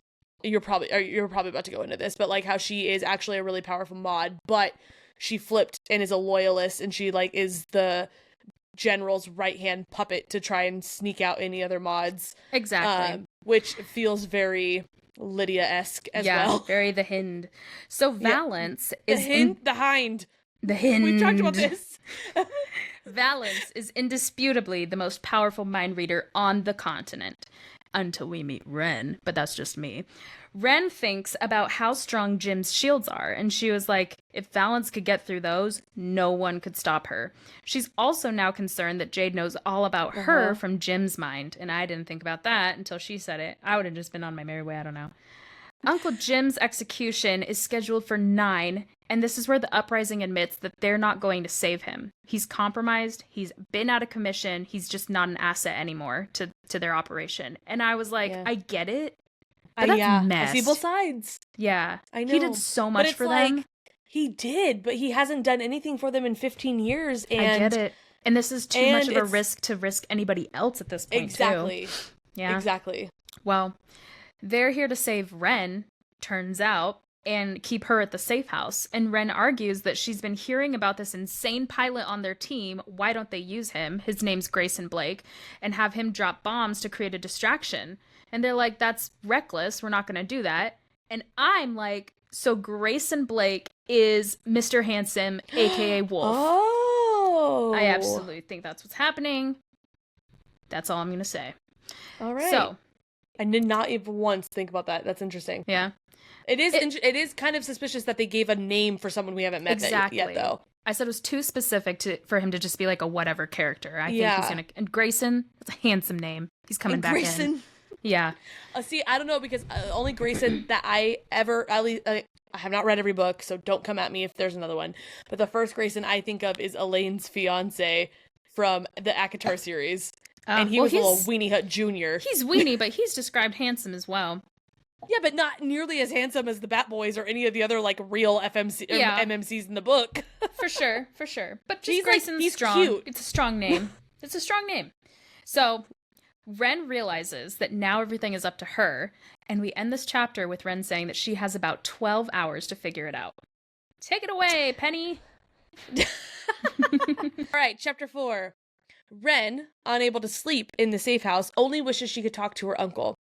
you're probably about to go into this, but like how she is actually a really powerful mod, but she flipped and is a loyalist, and she like is the general's right hand puppet to try and sneak out any other mods. Exactly. Which feels very Lydia-esque as well. Yeah, very the Hind. So Valance is the Hind. The Hind. We've talked about this. Valance is indisputably the most powerful mind reader on the continent. Until we meet Wren, but that's just me. Wren thinks about how strong Jim's shields are, and she was like, if Valance could get through those, no one could stop her. She's also now concerned that Jade knows all about her from Jim's mind, and I didn't think about that until she said it. I would have just been on my merry way, I don't know. Uncle Jim's execution is scheduled for 9, and this is where the uprising admits that they're not going to save him. He's compromised, he's been out of commission, he's just not an asset anymore to their operation. And I was like, I get it, but that's mess. I see both sides. Yeah. I know. He did so much for them. He did, but he hasn't done anything for them in 15 years. And I get it. And this is too much of a risk to risk anybody else at this point, exactly. too. Yeah. Exactly. Well, they're here to save Wren, turns out, and keep her at the safe house. And Wren argues that she's been hearing about this insane pilot on their team. Why don't they use him? His name's Grayson Blake, and have him drop bombs to create a distraction. And they're like, that's reckless. We're not going to do that. And I'm like, so Grayson Blake is Mr. Handsome, aka Wolf. Oh. I absolutely think that's what's happening. That's all I'm going to say. All right. So, I did not even once think about that. That's interesting. Yeah. It is kind of suspicious that they gave a name for someone we haven't met yet, though. I said it was too specific for him to just be like a whatever character. I think he's gonna. And Grayson, that's a handsome name. He's coming back in. Yeah. See, I don't know, because only Grayson that I ever, at least, I have not read every book, so don't come at me if there's another one. But the first Grayson I think of is Elaine's fiance from the ACOTAR series. And he was a little Weenie Hut Jr. He's weenie, but he's described handsome as well. Yeah, but not nearly as handsome as the Bat Boys or any of the other like real MMCs in the book. For sure. But just Grayson's he's strong. Cute. It's a strong name. So Wren realizes that now everything is up to her, and we end this chapter with Wren saying that she has about 12 hours to figure it out. Take it away, Penny. All right, chapter 4. Wren, unable to sleep in the safe house, only wishes she could talk to her uncle.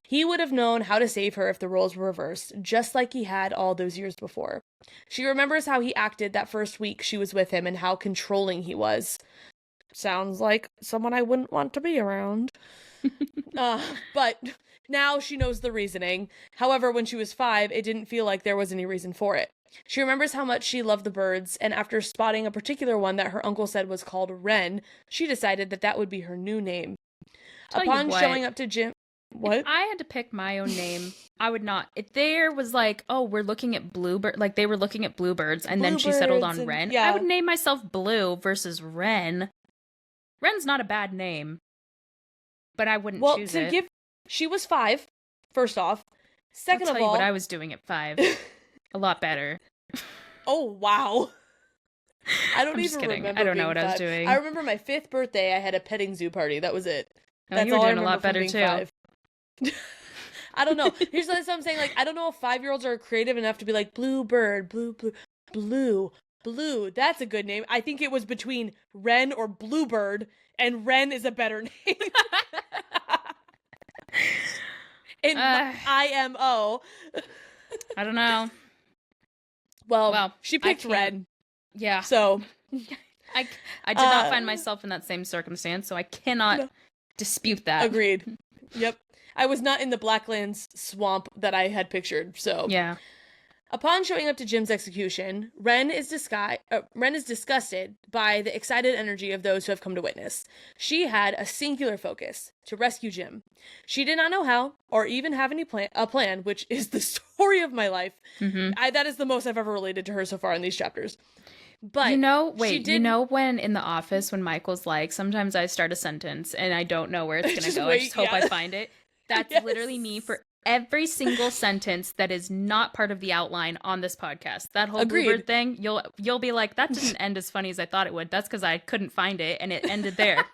He would have known how to save her if the roles were reversed, just like he had all those years before. She remembers how he acted that first week she was with him and how controlling he was. Sounds like someone I wouldn't want to be around. But now she knows the reasoning. However, when she was 5, it didn't feel like there was any reason for it. She remembers how much she loved the birds, and after spotting a particular one that her uncle said was called Wren, she decided that that would be her new name. Upon showing up to Jim... What? If I had to pick my own name, I would not. If there was like, oh, we're looking at bluebird, like they were looking at bluebirds, and then she settled on Wren, yeah. I would name myself Blue versus Wren. Wren's not a bad name, but I wouldn't choose it. She was 5, first off. Second I'll tell of all... you what I was doing at 5. A lot better. Oh, wow. I don't I'm even remember. I don't know what 5. I was doing. I remember my 5th birthday, I had a petting zoo party. That was it. That's you were doing a lot better, too. 5. I don't know. Here's what I'm saying. Like, I don't know if 5-year-olds are creative enough to be like, Bluebird, Blue. That's a good name. I think it was between Wren or Bluebird, and Wren is a better name. In IMO. I don't know. Well, she picked Wren. Yeah. So I did not find myself in that same circumstance, so I cannot dispute that. Agreed. Yep. I was not in the Blacklands swamp that I had pictured, so. Yeah. Upon showing up to Jim's execution, Wren is disgusted by the excited energy of those who have come to witness. She had a singular focus, to rescue Jim. She did not know how, or even have any plan, which is the story of my life. Mm-hmm. That is the most I've ever related to her so far in these chapters. But you know when in the office, when Michael's like, sometimes I start a sentence and I don't know where it's going to go. I just hope I find it. That's literally me for every single sentence that is not part of the outline on this podcast. That whole bluebird thing, you'll be like, that didn't end as funny as I thought it would. That's because I couldn't find it and it ended there.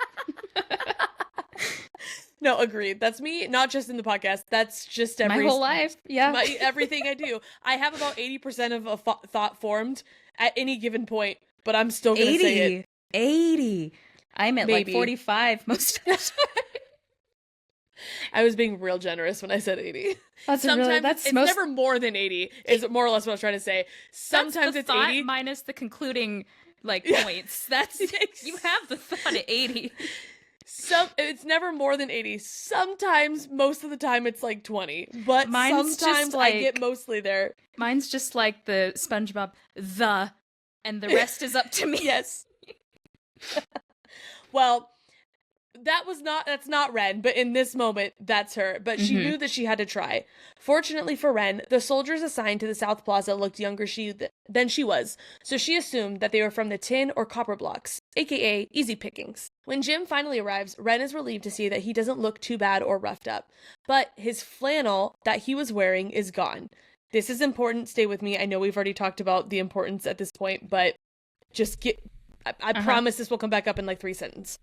No, agreed. That's me, not just in the podcast. That's just my whole life. Yeah. Everything I do. I have about 80% of a thought formed at any given point, but I'm still going to say it. 80. I'm at like 45 most of the time. I was being real generous when I said 80. It's never more than 80, is more or less what I was trying to say. Sometimes it's 80. Minus the concluding points. That's you have the thought at 80. It's never more than 80. Sometimes, most of the time, it's like 20. But sometimes I get mostly there. Mine's just like the SpongeBob, and the rest is up to me. Yes. Well, that's not Wren, but in this moment, that's her. But she knew that she had to try. Fortunately for Wren, the soldiers assigned to the South Plaza looked younger than she was, so she assumed that they were from the tin or copper blocks, aka easy pickings. When Jim finally arrives, Wren is relieved to see that he doesn't look too bad or roughed up, but his flannel that he was wearing is gone. This is important, stay with me. I know we've already talked about the importance at this point, but just I promise this will come back up in like 3 sentences.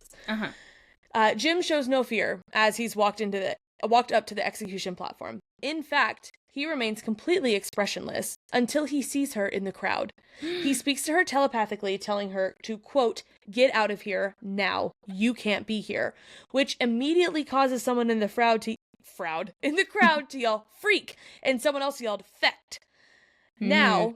Jim shows no fear as he's walked up to the execution platform. In fact, he remains completely expressionless until he sees her in the crowd. He speaks to her telepathically, telling her to, quote, "Get out of here now. You can't be here," which immediately causes someone in the crowd to yell "freak," and someone else yelled "fecht." Now,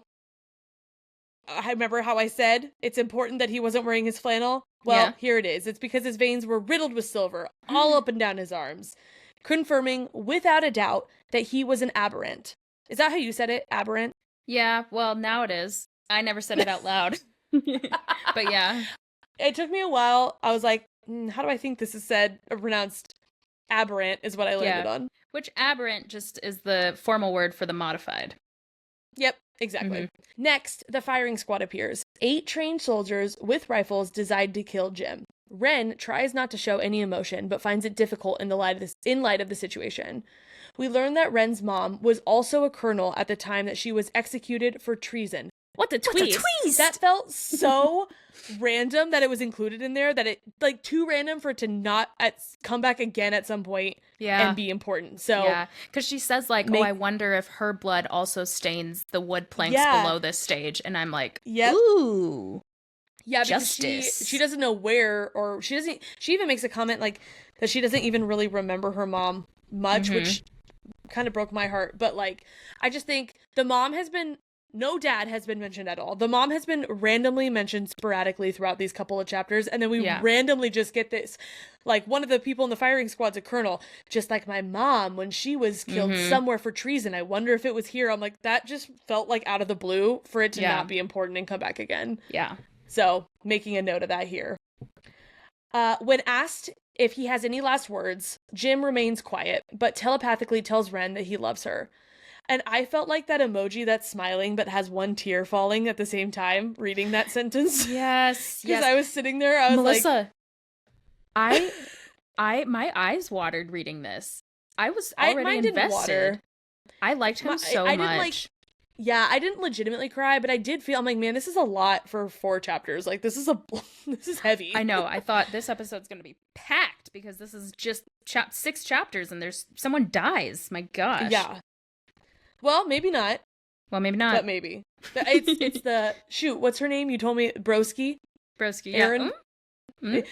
I remember how I said it's important that he wasn't wearing his flannel. Well, here it is. It's because his veins were riddled with silver all up and down his arms, confirming without a doubt that he was an aberrant. Is that how you said it? Aberrant? Yeah, well, now it is. I never said it out loud. But yeah. It took me a while. I was like, how do I think this is said or pronounced? Aberrant is what I landed on. Which aberrant just is the formal word for the modified. Yep, exactly. Next, the firing squad appears. 8 trained soldiers with rifles designed to kill Jim. Wren tries not to show any emotion, but finds it difficult in light of the situation. We learn that Wren's mom was also a colonel at the time that she was executed for treason. What a twist! That felt so random that it was included in there, that it, like, too random for it to not come back again at some point and be important. So yeah, because she says, like, I wonder if her blood also stains the wood planks below this stage. And I'm like, ooh. Yeah, because justice. she doesn't know where, or she even makes a comment like that she doesn't even really remember her mom much, which kind of broke my heart. But like, I just think the mom has been, no dad has been mentioned at all. The mom has been randomly mentioned sporadically throughout these couple of chapters, and then we randomly just get this, like, one of the people in the firing squad's a colonel, just like my mom when she was killed somewhere for treason. I wonder if it was here. I'm like, that just felt like out of the blue for it to not be important and come back again. Yeah. So, making a note of that here. When asked if he has any last words, Jim remains quiet, but telepathically tells Wren that he loves her. And I felt like that emoji that's smiling but has one tear falling at the same time reading that sentence. Yes. Because I was sitting there, I was Melissa, like... my eyes watered reading this. I was already invested. I liked him so much. I didn't legitimately cry, but I did feel, I'm like, man, this is a lot for 4 chapters. Like, this is heavy. I know. I thought this episode's going to be packed because this is just 6 chapters and someone dies. My gosh. Yeah. Well, maybe not. Well, maybe not. But maybe. It's the, shoot, what's her name? You told me, Broski? Broski, Aaron? yeah.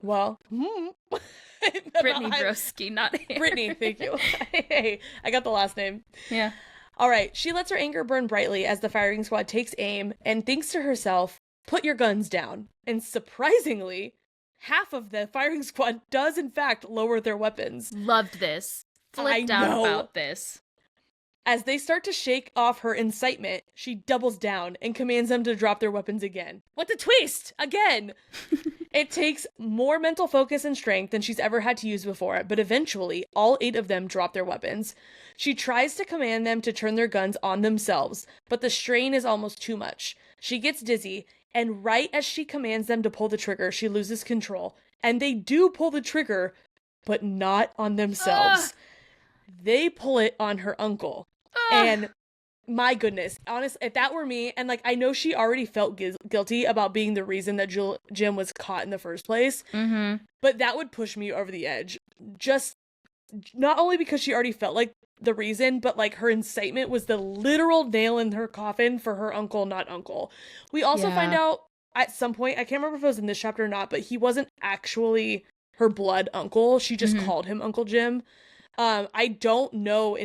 Well, Brittany Broski, not Aaron. Brittany, thank you. Hey, I got the last name. Yeah. All right, she lets her anger burn brightly as the firing squad takes aim and thinks to herself, put your guns down. And surprisingly, half of the firing squad does in fact lower their weapons. Loved this. Flipped out about this. As they start to shake off her incitement, she doubles down and commands them to drop their weapons again. What the twist? Again! It takes more mental focus and strength than she's ever had to use before, but eventually, all 8 of them drop their weapons. She tries to command them to turn their guns on themselves, but the strain is almost too much. She gets dizzy, and right as she commands them to pull the trigger, she loses control. And they do pull the trigger, but not on themselves. They pull it on her uncle. And my goodness, honestly, if that were me, and like, I know she already felt guilty about being the reason that Jim was caught in the first place, but that would push me over the edge. Just not only because she already felt like the reason, but like her incitement was the literal nail in her coffin for her uncle, not uncle. We also find out at some point, I can't remember if it was in this chapter or not, but he wasn't actually her blood uncle. She just called him Uncle Jim. I don't know,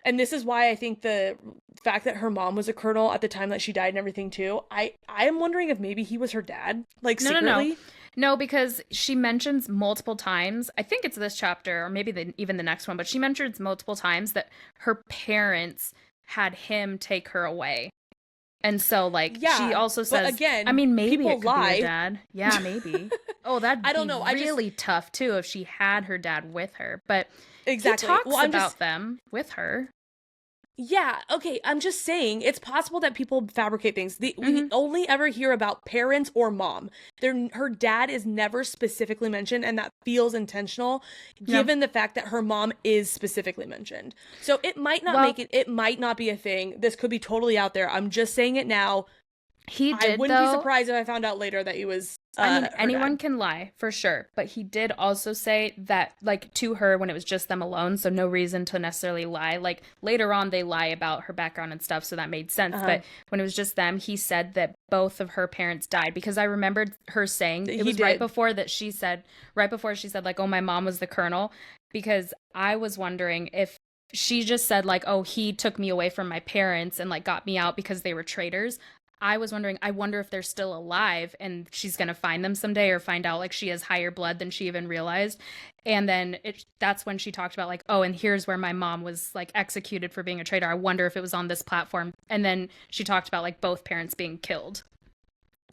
and this is why I think the fact that her mom was a colonel at the time that she died and everything too, I am wondering if maybe he was her dad, like secretly. No, because she mentions multiple times, I think it's this chapter or maybe even the next one, but she mentions multiple times that her parents had him take her away. And so, like, she also says, again, I mean, maybe it could lie. be her dad. Yeah, maybe. Oh, that'd be really tough, too, if she had her dad with her. But exactly. he talks about them with her. Yeah, okay, I'm just saying, it's possible that people fabricate things. We only ever hear about parents or mom. Her dad is never specifically mentioned, and that feels intentional, given the fact that her mom is specifically mentioned. So it might not it might not be a thing. This could be totally out there. I'm just saying it now. I wouldn't be surprised if I found out later that he was I mean, anyone can lie, for sure. But he did also say that, like, to her when it was just them alone, so no reason to necessarily lie. Like, later on, they lie about her background and stuff, so that made sense. But when it was just them, he said that both of her parents died. Because I remembered her saying, it was right before she said, like, oh, my mom was the colonel. Because I was wondering if she just said, like, oh, he took me away from my parents and, like, got me out because they were traitors. I was wondering, I wonder if they're still alive and she's going to find them someday or find out like she has higher blood than she even realized. And then that's when she talked about like, oh, and here's where my mom was like executed for being a traitor. I wonder if it was on this platform. And then she talked about like both parents being killed.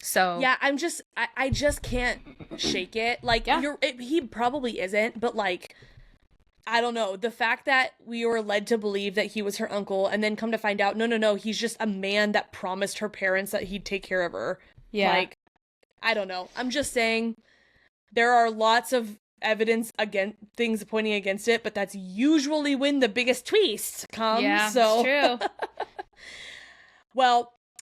So yeah, I just can't shake it. Like he probably isn't, but like, I don't know. The fact that we were led to believe that he was her uncle and then come to find out, no, he's just a man that promised her parents that he'd take care of her. Yeah. Like, I don't know. I'm just saying there are lots of evidence things pointing against it, but that's usually when the biggest twist comes. Yeah, so. It's true. Well,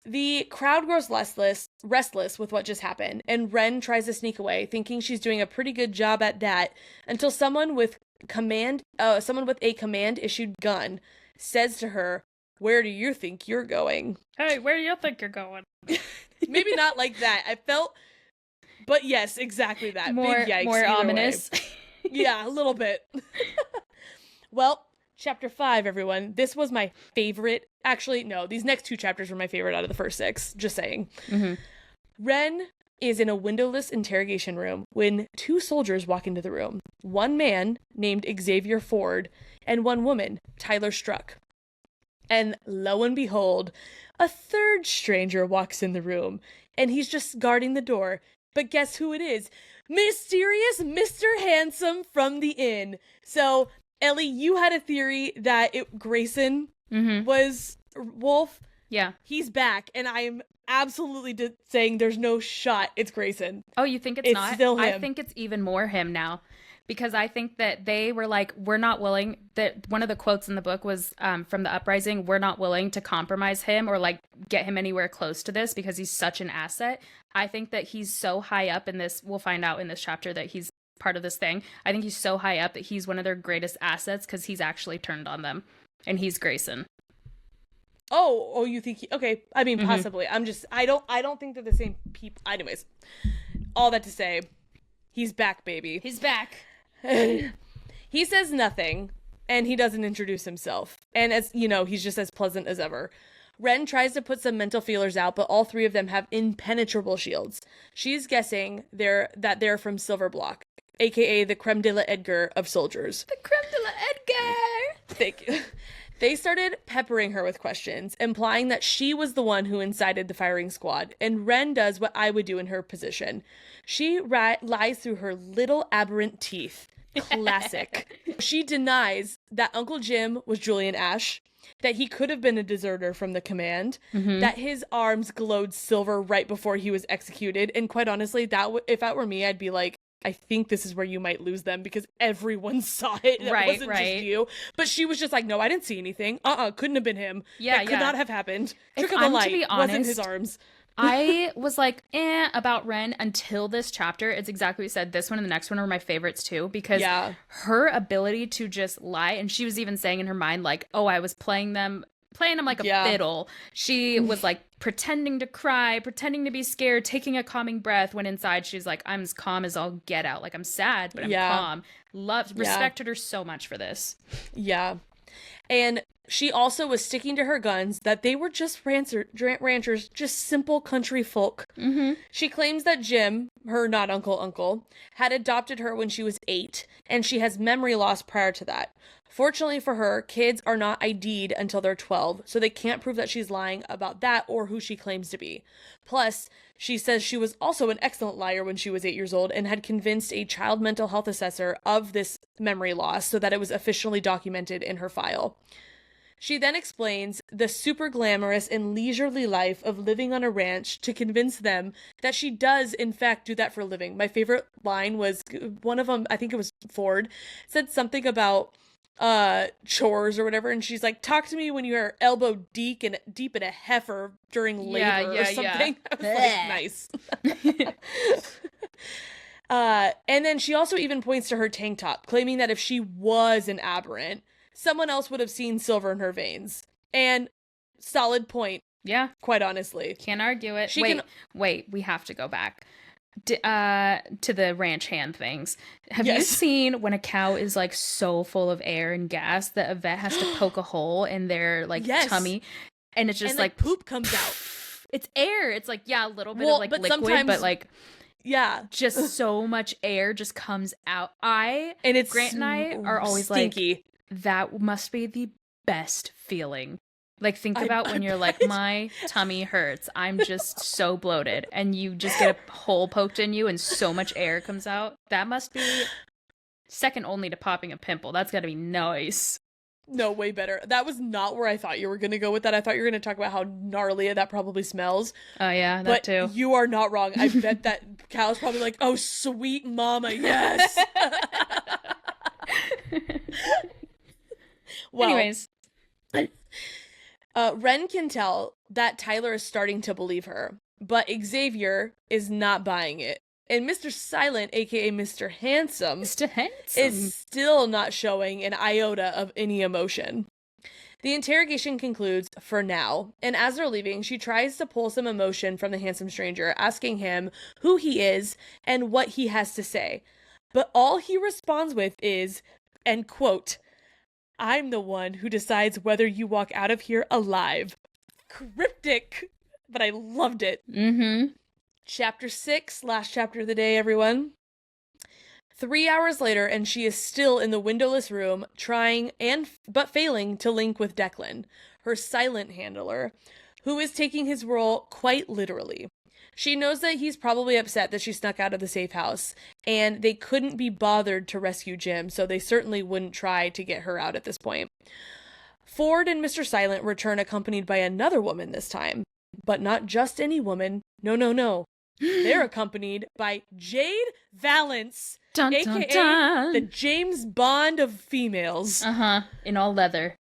the crowd grows restless with what just happened, and Wren tries to sneak away, thinking she's doing a pretty good job at that, until someone with a command issued gun says to her, "Where do you think you're going?" Hey, where do you think you're going? Maybe not like that. I felt, but yes, exactly that. More, Big yikes. more either ominous. way. Yeah, a little bit. Well, chapter 5, everyone. This was my favorite. Actually, no, these next 2 chapters were my favorite out of the first 6. Just saying. Mm-hmm. Wren is in a windowless interrogation room when 2 soldiers walk into the room. One man named Xavier Ford and one woman, Tyler Struck. And lo and behold, a 3rd stranger walks in the room, and he's just guarding the door. But guess who it is? Mysterious Mr. Handsome from the inn. So, Ellie, you had a theory that Grayson was Wolf. Yeah. He's back, and I'm absolutely saying there's no shot it's Grayson. Oh, you think it's not? Still him. I think it's even more him now. Because I think that they were like, we're not willing, that one of the quotes in the book was from the Uprising, we're not willing to compromise him or like get him anywhere close to this because he's such an asset. I think that he's so high up in this, we'll find out in this chapter that he's part of this thing. I think he's so high up that he's one of their greatest assets because he's actually turned on them. And he's Grayson. Oh, you think okay. I mean, possibly. I don't think they're the same people. Anyways, all that to say, he's back, baby. He's back. He says nothing, and he doesn't introduce himself. And as you know, he's just as pleasant as ever. Wren tries to put some mental feelers out, but all 3 of them have impenetrable shields. She's guessing they're from Silverblock, aka the creme de la Edgar of soldiers. The creme de la Edgar! Thank you. They started peppering her with questions, implying that she was the one who incited the firing squad, and Wren does what I would do in her position. She lies through her little aberrant teeth. Classic. She denies that Uncle Jim was Julian Ash, that he could have been a deserter from the command, that his arms glowed silver right before he was executed, and quite honestly, if that were me, I'd be like, I think this is where you might lose them because everyone saw it. It wasn't just you. But she was just like, no, I didn't see anything. Couldn't have been him. Yeah, It could not have happened. If Trick of the I'm to light be wasn't honest, his arms. I was like, about Wren until this chapter. It's exactly what you said. This one and the next one are my favorites too, because her ability to just lie, and she was even saying in her mind, like, oh, I was playing them like a fiddle. She was like pretending to cry, pretending to be scared, taking a calming breath, when inside she's like, I'm as calm as I'll get out. Like, I'm sad, but I'm calm. Respected her so much for this. Yeah. And she also was sticking to her guns that they were just ranchers, just simple country folk. She claims that Jim, her not uncle, had adopted her when she was 8, and she has memory loss prior to that. Fortunately for her, kids are not ID'd until they're 12, so they can't prove that she's lying about that or who she claims to be. Plus, she says she was also an excellent liar when she was 8 years old and had convinced a child mental health assessor of this memory loss so that it was officially documented in her file. She then explains the super glamorous and leisurely life of living on a ranch to convince them that she does, in fact, do that for a living. My favorite line was one of them, I think it was Ford, said something about chores or whatever, and she's like, talk to me when you're elbow deep in a heifer during labor or something. I was like, nice. And then she also even points to her tank top, claiming that if she was an aberrant, someone else would have seen silver in her veins. And solid point. Yeah. Quite honestly. Can't argue it. Wait, we have to go back to the ranch hand things. Have you seen when a cow is like so full of air and gas that a vet has to poke a hole in their like tummy, and it's just and, like poop comes out. It's air. It's like, a little bit of like liquid, but like just so much air just comes out. And it's Grant and I are always stinky. Like, that must be the best feeling. Like, think about when you're like, my tummy hurts. I'm just so bloated. And you just get a hole poked in you and so much air comes out. That must be second only to popping a pimple. That's got to be nice. No, way better. That was not where I thought you were going to go with that. I thought you were going to talk about how gnarly that probably smells. Oh, yeah, that too. But you are not wrong. I bet that cow's probably like, oh, sweet mama, yes. Well, anyways. Wren can tell that Tyler is starting to believe her, but Xavier is not buying it. And Mr. Silent, aka Mr. Handsome, is still not showing an iota of any emotion. The interrogation concludes for now, and as they're leaving, she tries to pull some emotion from the handsome stranger, asking him who he is and what he has to say. But all he responds with is, and quote, "I'm the one who decides whether you walk out of here alive." Cryptic, but I loved it. Chapter 6, last chapter of the day, everyone. 3 hours later, and she is still in the windowless room, trying but failing to link with Declan, her silent handler, who is taking his role quite literally. She knows that he's probably upset that she snuck out of the safe house, and they couldn't be bothered to rescue Jim, so they certainly wouldn't try to get her out at this point. Ford and Mr. Silent return accompanied by another woman this time, but not just any woman. No. They're accompanied by Jade Valance, dun, aka dun, dun. the James Bond of females. In all leather.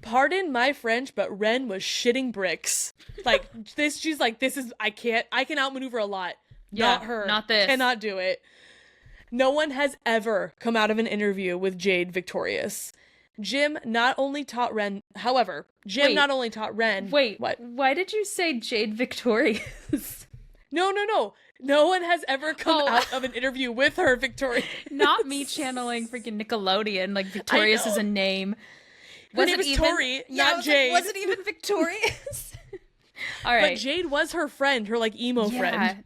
Pardon my French, but Wren was shitting bricks. Like, this, she's like, I can outmaneuver a lot. Not her. Not this. Cannot do it. No one has ever come out of an interview with Jade victorious. Jim not only taught Wren. Wait, what? Why did you say Jade victorious? No. No one has ever come out of an interview with her victorious. Not me channeling freaking Nickelodeon. Like, victorious is a name. Her name is Tori, not Jade. Was it even victorious? All right. But Jade was her friend, her like emo friend.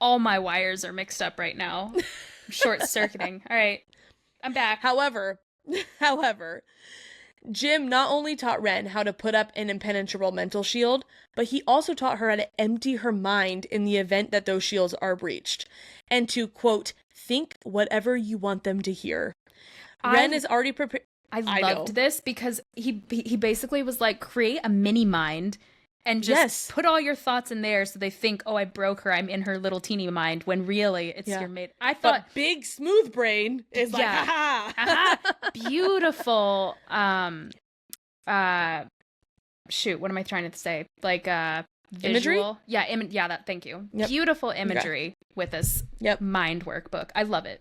All my wires are mixed up right now. I'm short circuiting. All right. I'm back. However, Jim not only taught Wren how to put up an impenetrable mental shield, but he also taught her how to empty her mind in the event that those shields are breached, and to, quote, think whatever you want them to hear. Wren is already prepared. I loved this because he basically was like, create a mini mind and just put all your thoughts in there so they think, oh, I broke her, I'm in her little teeny mind, when really it's your mate. I thought but big smooth brain is like, ha. Beautiful shoot, what am I trying to say? Like visual imagery? Thank you. Yep. Beautiful imagery with this mind workbook. I love it.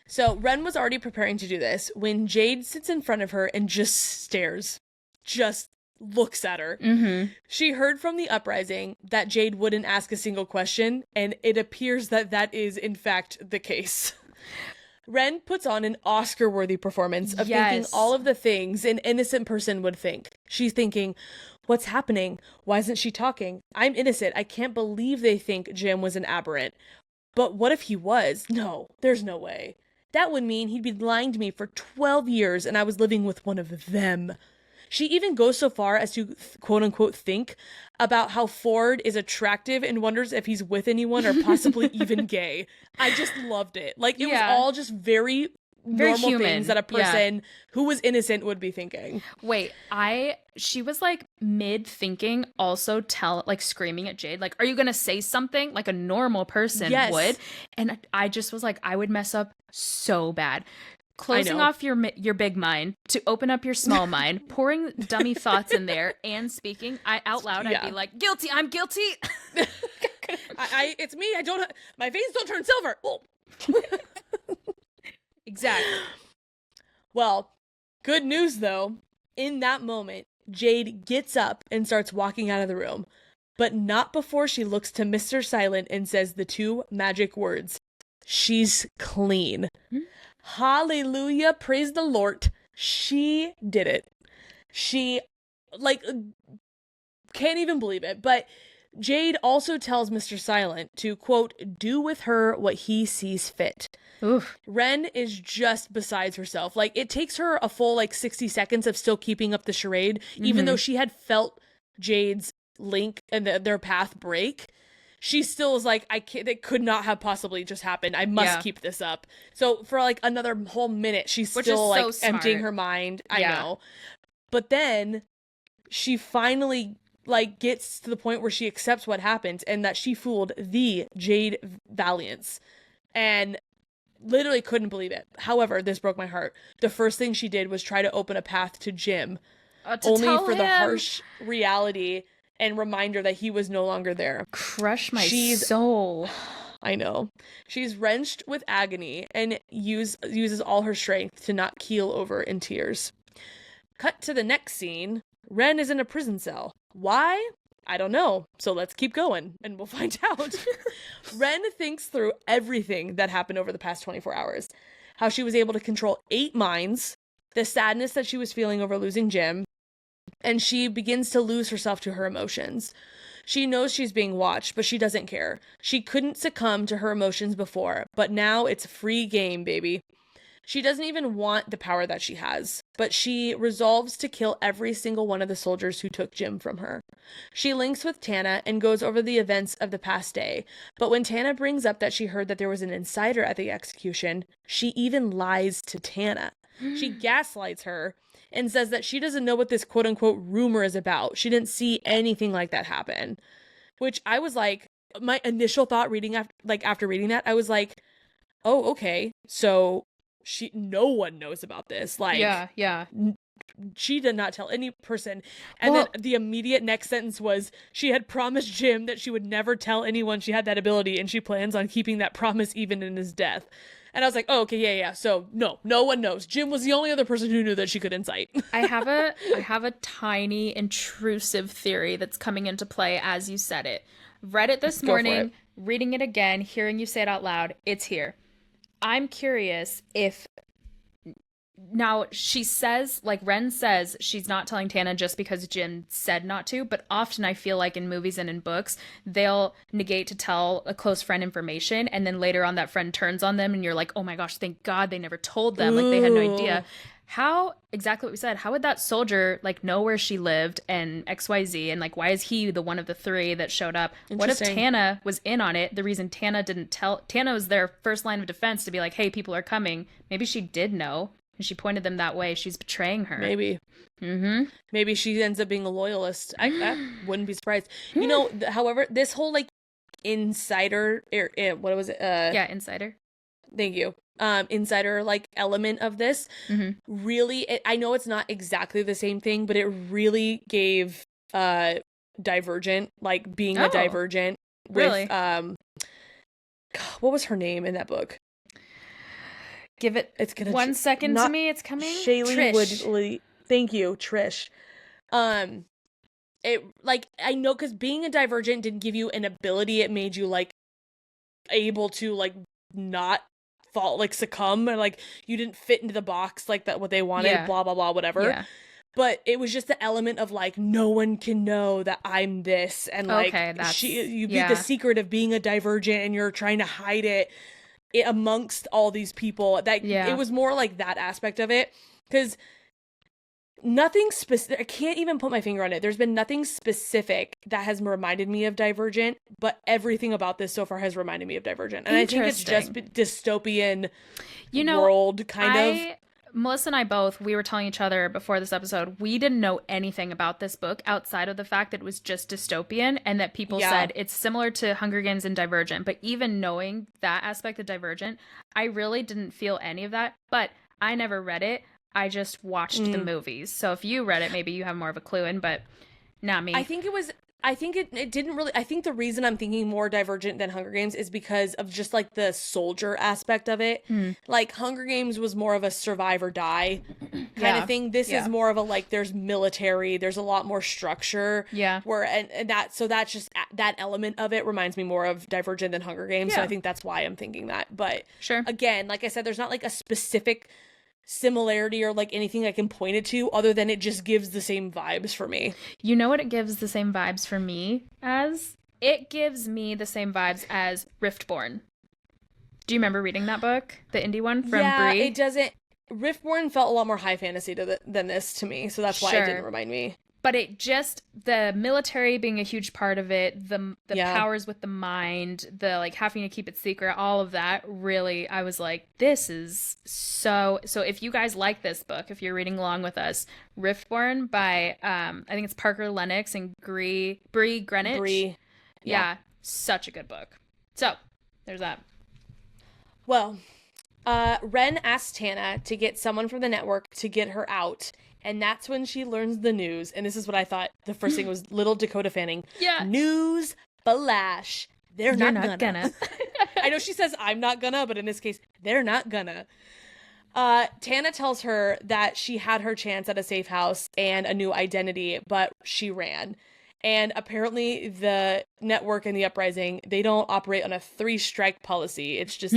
So Wren was already preparing to do this when Jade sits in front of her and just stares. Just looks at her. She heard from the uprising that Jade wouldn't ask a single question, and it appears that that is in fact the case. Wren puts on an Oscar-worthy performance of thinking all of the things an innocent person would think. She's thinking, what's happening? Why isn't she talking? I'm innocent. I can't believe they think Jim was an aberrant. But what if he was? No, there's no way. That would mean he'd been lying to me for 12 years and I was living with one of them. She even goes so far as to, quote unquote, think about how Ford is attractive and wonders if he's with anyone or possibly even gay. I just loved it. Like, it was all just very normal human things that a person who was innocent would be thinking. Wait, she was like mid thinking, also screaming at Jade, like, are you gonna say something like a normal person would? And I just was like, I would mess up so bad. Closing off your big mind to open up your small mind, pouring dummy thoughts in there and speaking out loud, I'd be like, guilty, I'm guilty. It's me. My veins don't turn silver. Exactly. Well, good news though. In that moment, Jade gets up and starts walking out of the room, but not before she looks to Mr. Silent and says the two magic words, she's clean. Hallelujah, praise the Lord. She did it. She, can't even believe it. But Jade also tells Mr. Silent to, quote, do with her what he sees fit. Oof. Wren is just besides herself. Like, it takes her a full, 60 seconds of still keeping up the charade, even though she had felt Jade's link and their path break. She still is like, it could not have possibly just happened. I must keep this up. So for another whole minute, she's still emptying her mind. I know. But then she finally gets to the point where she accepts what happened and that she fooled the Jade Valiance and literally couldn't believe it. However, this broke my heart. The first thing she did was try to open a path to Jim, only for the harsh reality and reminder that he was no longer there. Crush my soul. I know. She's wrenched with agony and uses all her strength to not keel over in tears. Cut to the next scene. Wren is in a prison cell. Why? I don't know. So let's keep going and we'll find out. Wren thinks through everything that happened over the past 24 hours. How she was able to control 8 minds, the sadness that she was feeling over losing Jim, and she begins to lose herself to her emotions. She knows she's being watched, but she doesn't care. She couldn't succumb to her emotions before, but now it's free game, baby. She doesn't even want the power that she has, but she resolves to kill every single one of the soldiers who took Jim from her. She links with Tana and goes over the events of the past day, but when Tana brings up that she heard that there was an insider at the execution, she even lies to Tana. She gaslights her and says that she doesn't know what this quote-unquote rumor is about. She didn't see anything like that happen, which I was like, my initial thought after reading that, I was like, oh, okay, so no one knows about this. Like, yeah. She did not tell any person. And then the immediate next sentence was, she had promised Jim that she would never tell anyone she had that ability, and she plans on keeping that promise even in his death. And I was like, oh, okay, yeah. So no one knows. Jim was the only other person who knew that she could incite. I have a tiny intrusive theory that's coming into play as you said it. Read it this morning, reading it again, hearing you say it out loud. It's here. I'm curious if now she says, like Wren says, she's not telling Tana just because Jim said not to, but often I feel like in movies and in books, they'll negate to tell a close friend information, and then later on that friend turns on them and you're like, oh my gosh, thank God they never told them. Like they had no idea. How, exactly what we said, how would that soldier like know where she lived and XYZ, and like why is he the one of the 3 that showed up? What if Tana was in on it? The reason Tana didn't tell, Tana was their first line of defense to be like, hey, people are coming. Maybe she did know and she pointed them that way. She's betraying her. Maybe. Maybe she ends up being a loyalist. I wouldn't be surprised. You know, however, this whole like insider, what was it? Yeah, insider. Thank you. Insider like element of this really, I know it's not exactly the same thing, but it really gave Divergent, like being a Divergent with really? What was her name in that book? Give it, it's gonna 1 second to me. It's coming. Shailene Woodley. Thank you, Trish. It like, I know, because being a Divergent didn't give you an ability. It made you like able to like not fall, like succumb, or like you didn't fit into the box like that what they wanted, blah blah blah, whatever. But it was just the element of like, no one can know that I'm this, and like you beat the secret of being a Divergent and you're trying to hide it amongst all these people. That it was more like that aspect of it, because nothing specific, I can't even put my finger on it. There's been nothing specific that has reminded me of Divergent, but everything about this so far has reminded me of Divergent. And I think it's just dystopian, world kind of. Melissa and I both, we were telling each other before this episode, we didn't know anything about this book outside of the fact that it was just dystopian, and that people said it's similar to Hunger Games and Divergent. But even knowing that aspect of Divergent, I really didn't feel any of that. But I never read it. I just watched the movies. So if you read it, maybe you have more of a clue in, but not me. I think it didn't really, I think the reason I'm thinking more Divergent than Hunger Games is because of just like the soldier aspect of it. Like Hunger Games was more of a survive or die kind of thing. This is more of a like, there's military, there's a lot more structure. Where, and that, so that's just, that element of it reminds me more of Divergent than Hunger Games. So I think that's why I'm thinking that. But again, like I said, there's not like a specific similarity or like anything I can point it to, other than it just gives the same vibes for me. You know what it gives the same vibes for me as? It gives me the same vibes as Riftborn. Do you remember reading that book? The indie one from Bree? It doesn't. Riftborn felt a lot more high fantasy than this to me, so that's why it didn't remind me. But it just, the military being a huge part of it, the powers with the mind, the like having to keep it secret, all of that, really, I was like, this is so if you guys like this book, if you're reading along with us, Riftborn by, I think it's Parker Lennox and Bree Greenwich. Bree. Yeah, such a good book. So, there's that. Well, Wren asks Tana to get someone from the network to get her out. And that's when she learns the news. And this is what I thought. The first thing was little Dakota Fanning. Yeah. News flash. They're not gonna. I know she says I'm not gonna, but in this case, they're not gonna. Tana tells her that she had her chance at a safe house and a new identity, but she ran. And apparently the network and the uprising, they don't operate on a 3-strike policy. It's just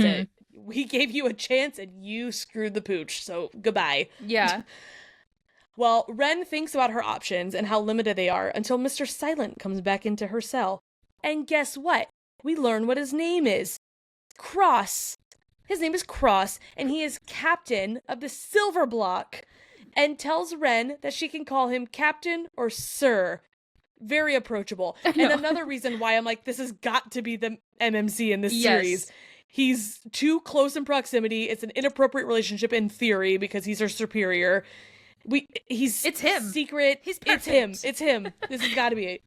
we gave you a chance and you screwed the pooch, so goodbye. Yeah. Well, Wren thinks about her options and how limited they are until Mr. Silent comes back into her cell. And guess what? We learn what his name is. Cross. His name is Cross, and he is captain of the Silver Block, and tells Wren that she can call him Captain or Sir. Very approachable. And another reason why I'm like, this has got to be the MMC in this series. He's too close in proximity. It's an inappropriate relationship in theory because he's her superior. It's him. Secret. He's perfect. It's him. This has got to be it.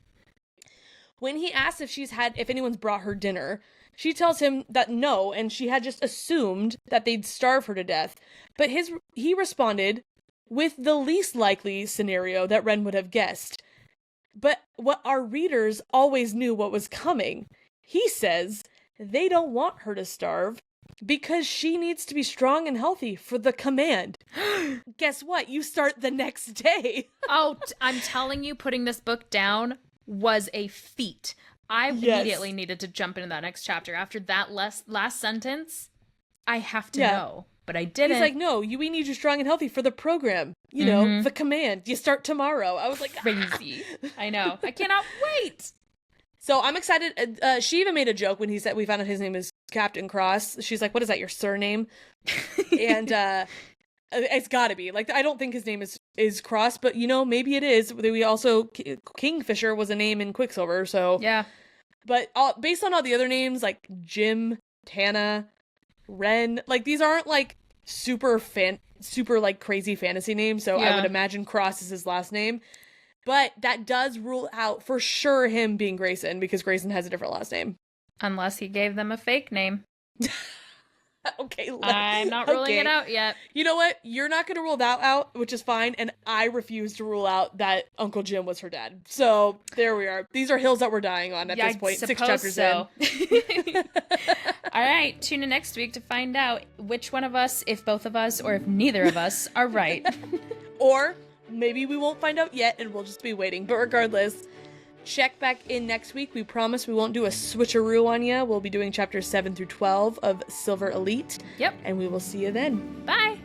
When he asks if anyone's brought her dinner, she tells him that no, and she had just assumed that they'd starve her to death. But he responded with the least likely scenario that Wren would have guessed. But what our readers always knew what was coming. He says they don't want her to starve because she needs to be strong and healthy for the command. Guess what? You start the next day. Oh, I'm telling you, putting this book down was a feat. I immediately needed to jump into that next chapter. After that last sentence, I have to know. But I didn't. He's like, no, we need you strong and healthy for the program. You know, the command. You start tomorrow. I was like, crazy. I know. I cannot wait. So I'm excited. She even made a joke when he said, we found out his name is Captain Cross. She's like, what is that, your surname? And it's gotta be. Like, I don't think his name is Cross, but maybe it is. We also, Kingfisher was a name in Quicksilver, so. Yeah. But based on all the other names, like Jim, Tana, Wren, like these aren't like super like crazy fantasy names, so I would imagine Cross is his last name. But that does rule out for sure him being Grayson, because Grayson has a different last name. Unless he gave them a fake name. Okay, I'm not ruling it out yet. You know what? You're not going to rule that out, which is fine, and I refuse to rule out that Uncle Jim was her dad. So there we are. These are hills that we're dying on at this point. 6 chapters in. All right, tune in next week to find out which one of us, if both of us, or if neither of us, are right. Or maybe we won't find out yet, and we'll just be waiting. But regardless, check back in next week. We promise we won't do a switcheroo on you. We'll be doing chapters 7 through 12 of Silver Elite. Yep. And we will see you then. Bye.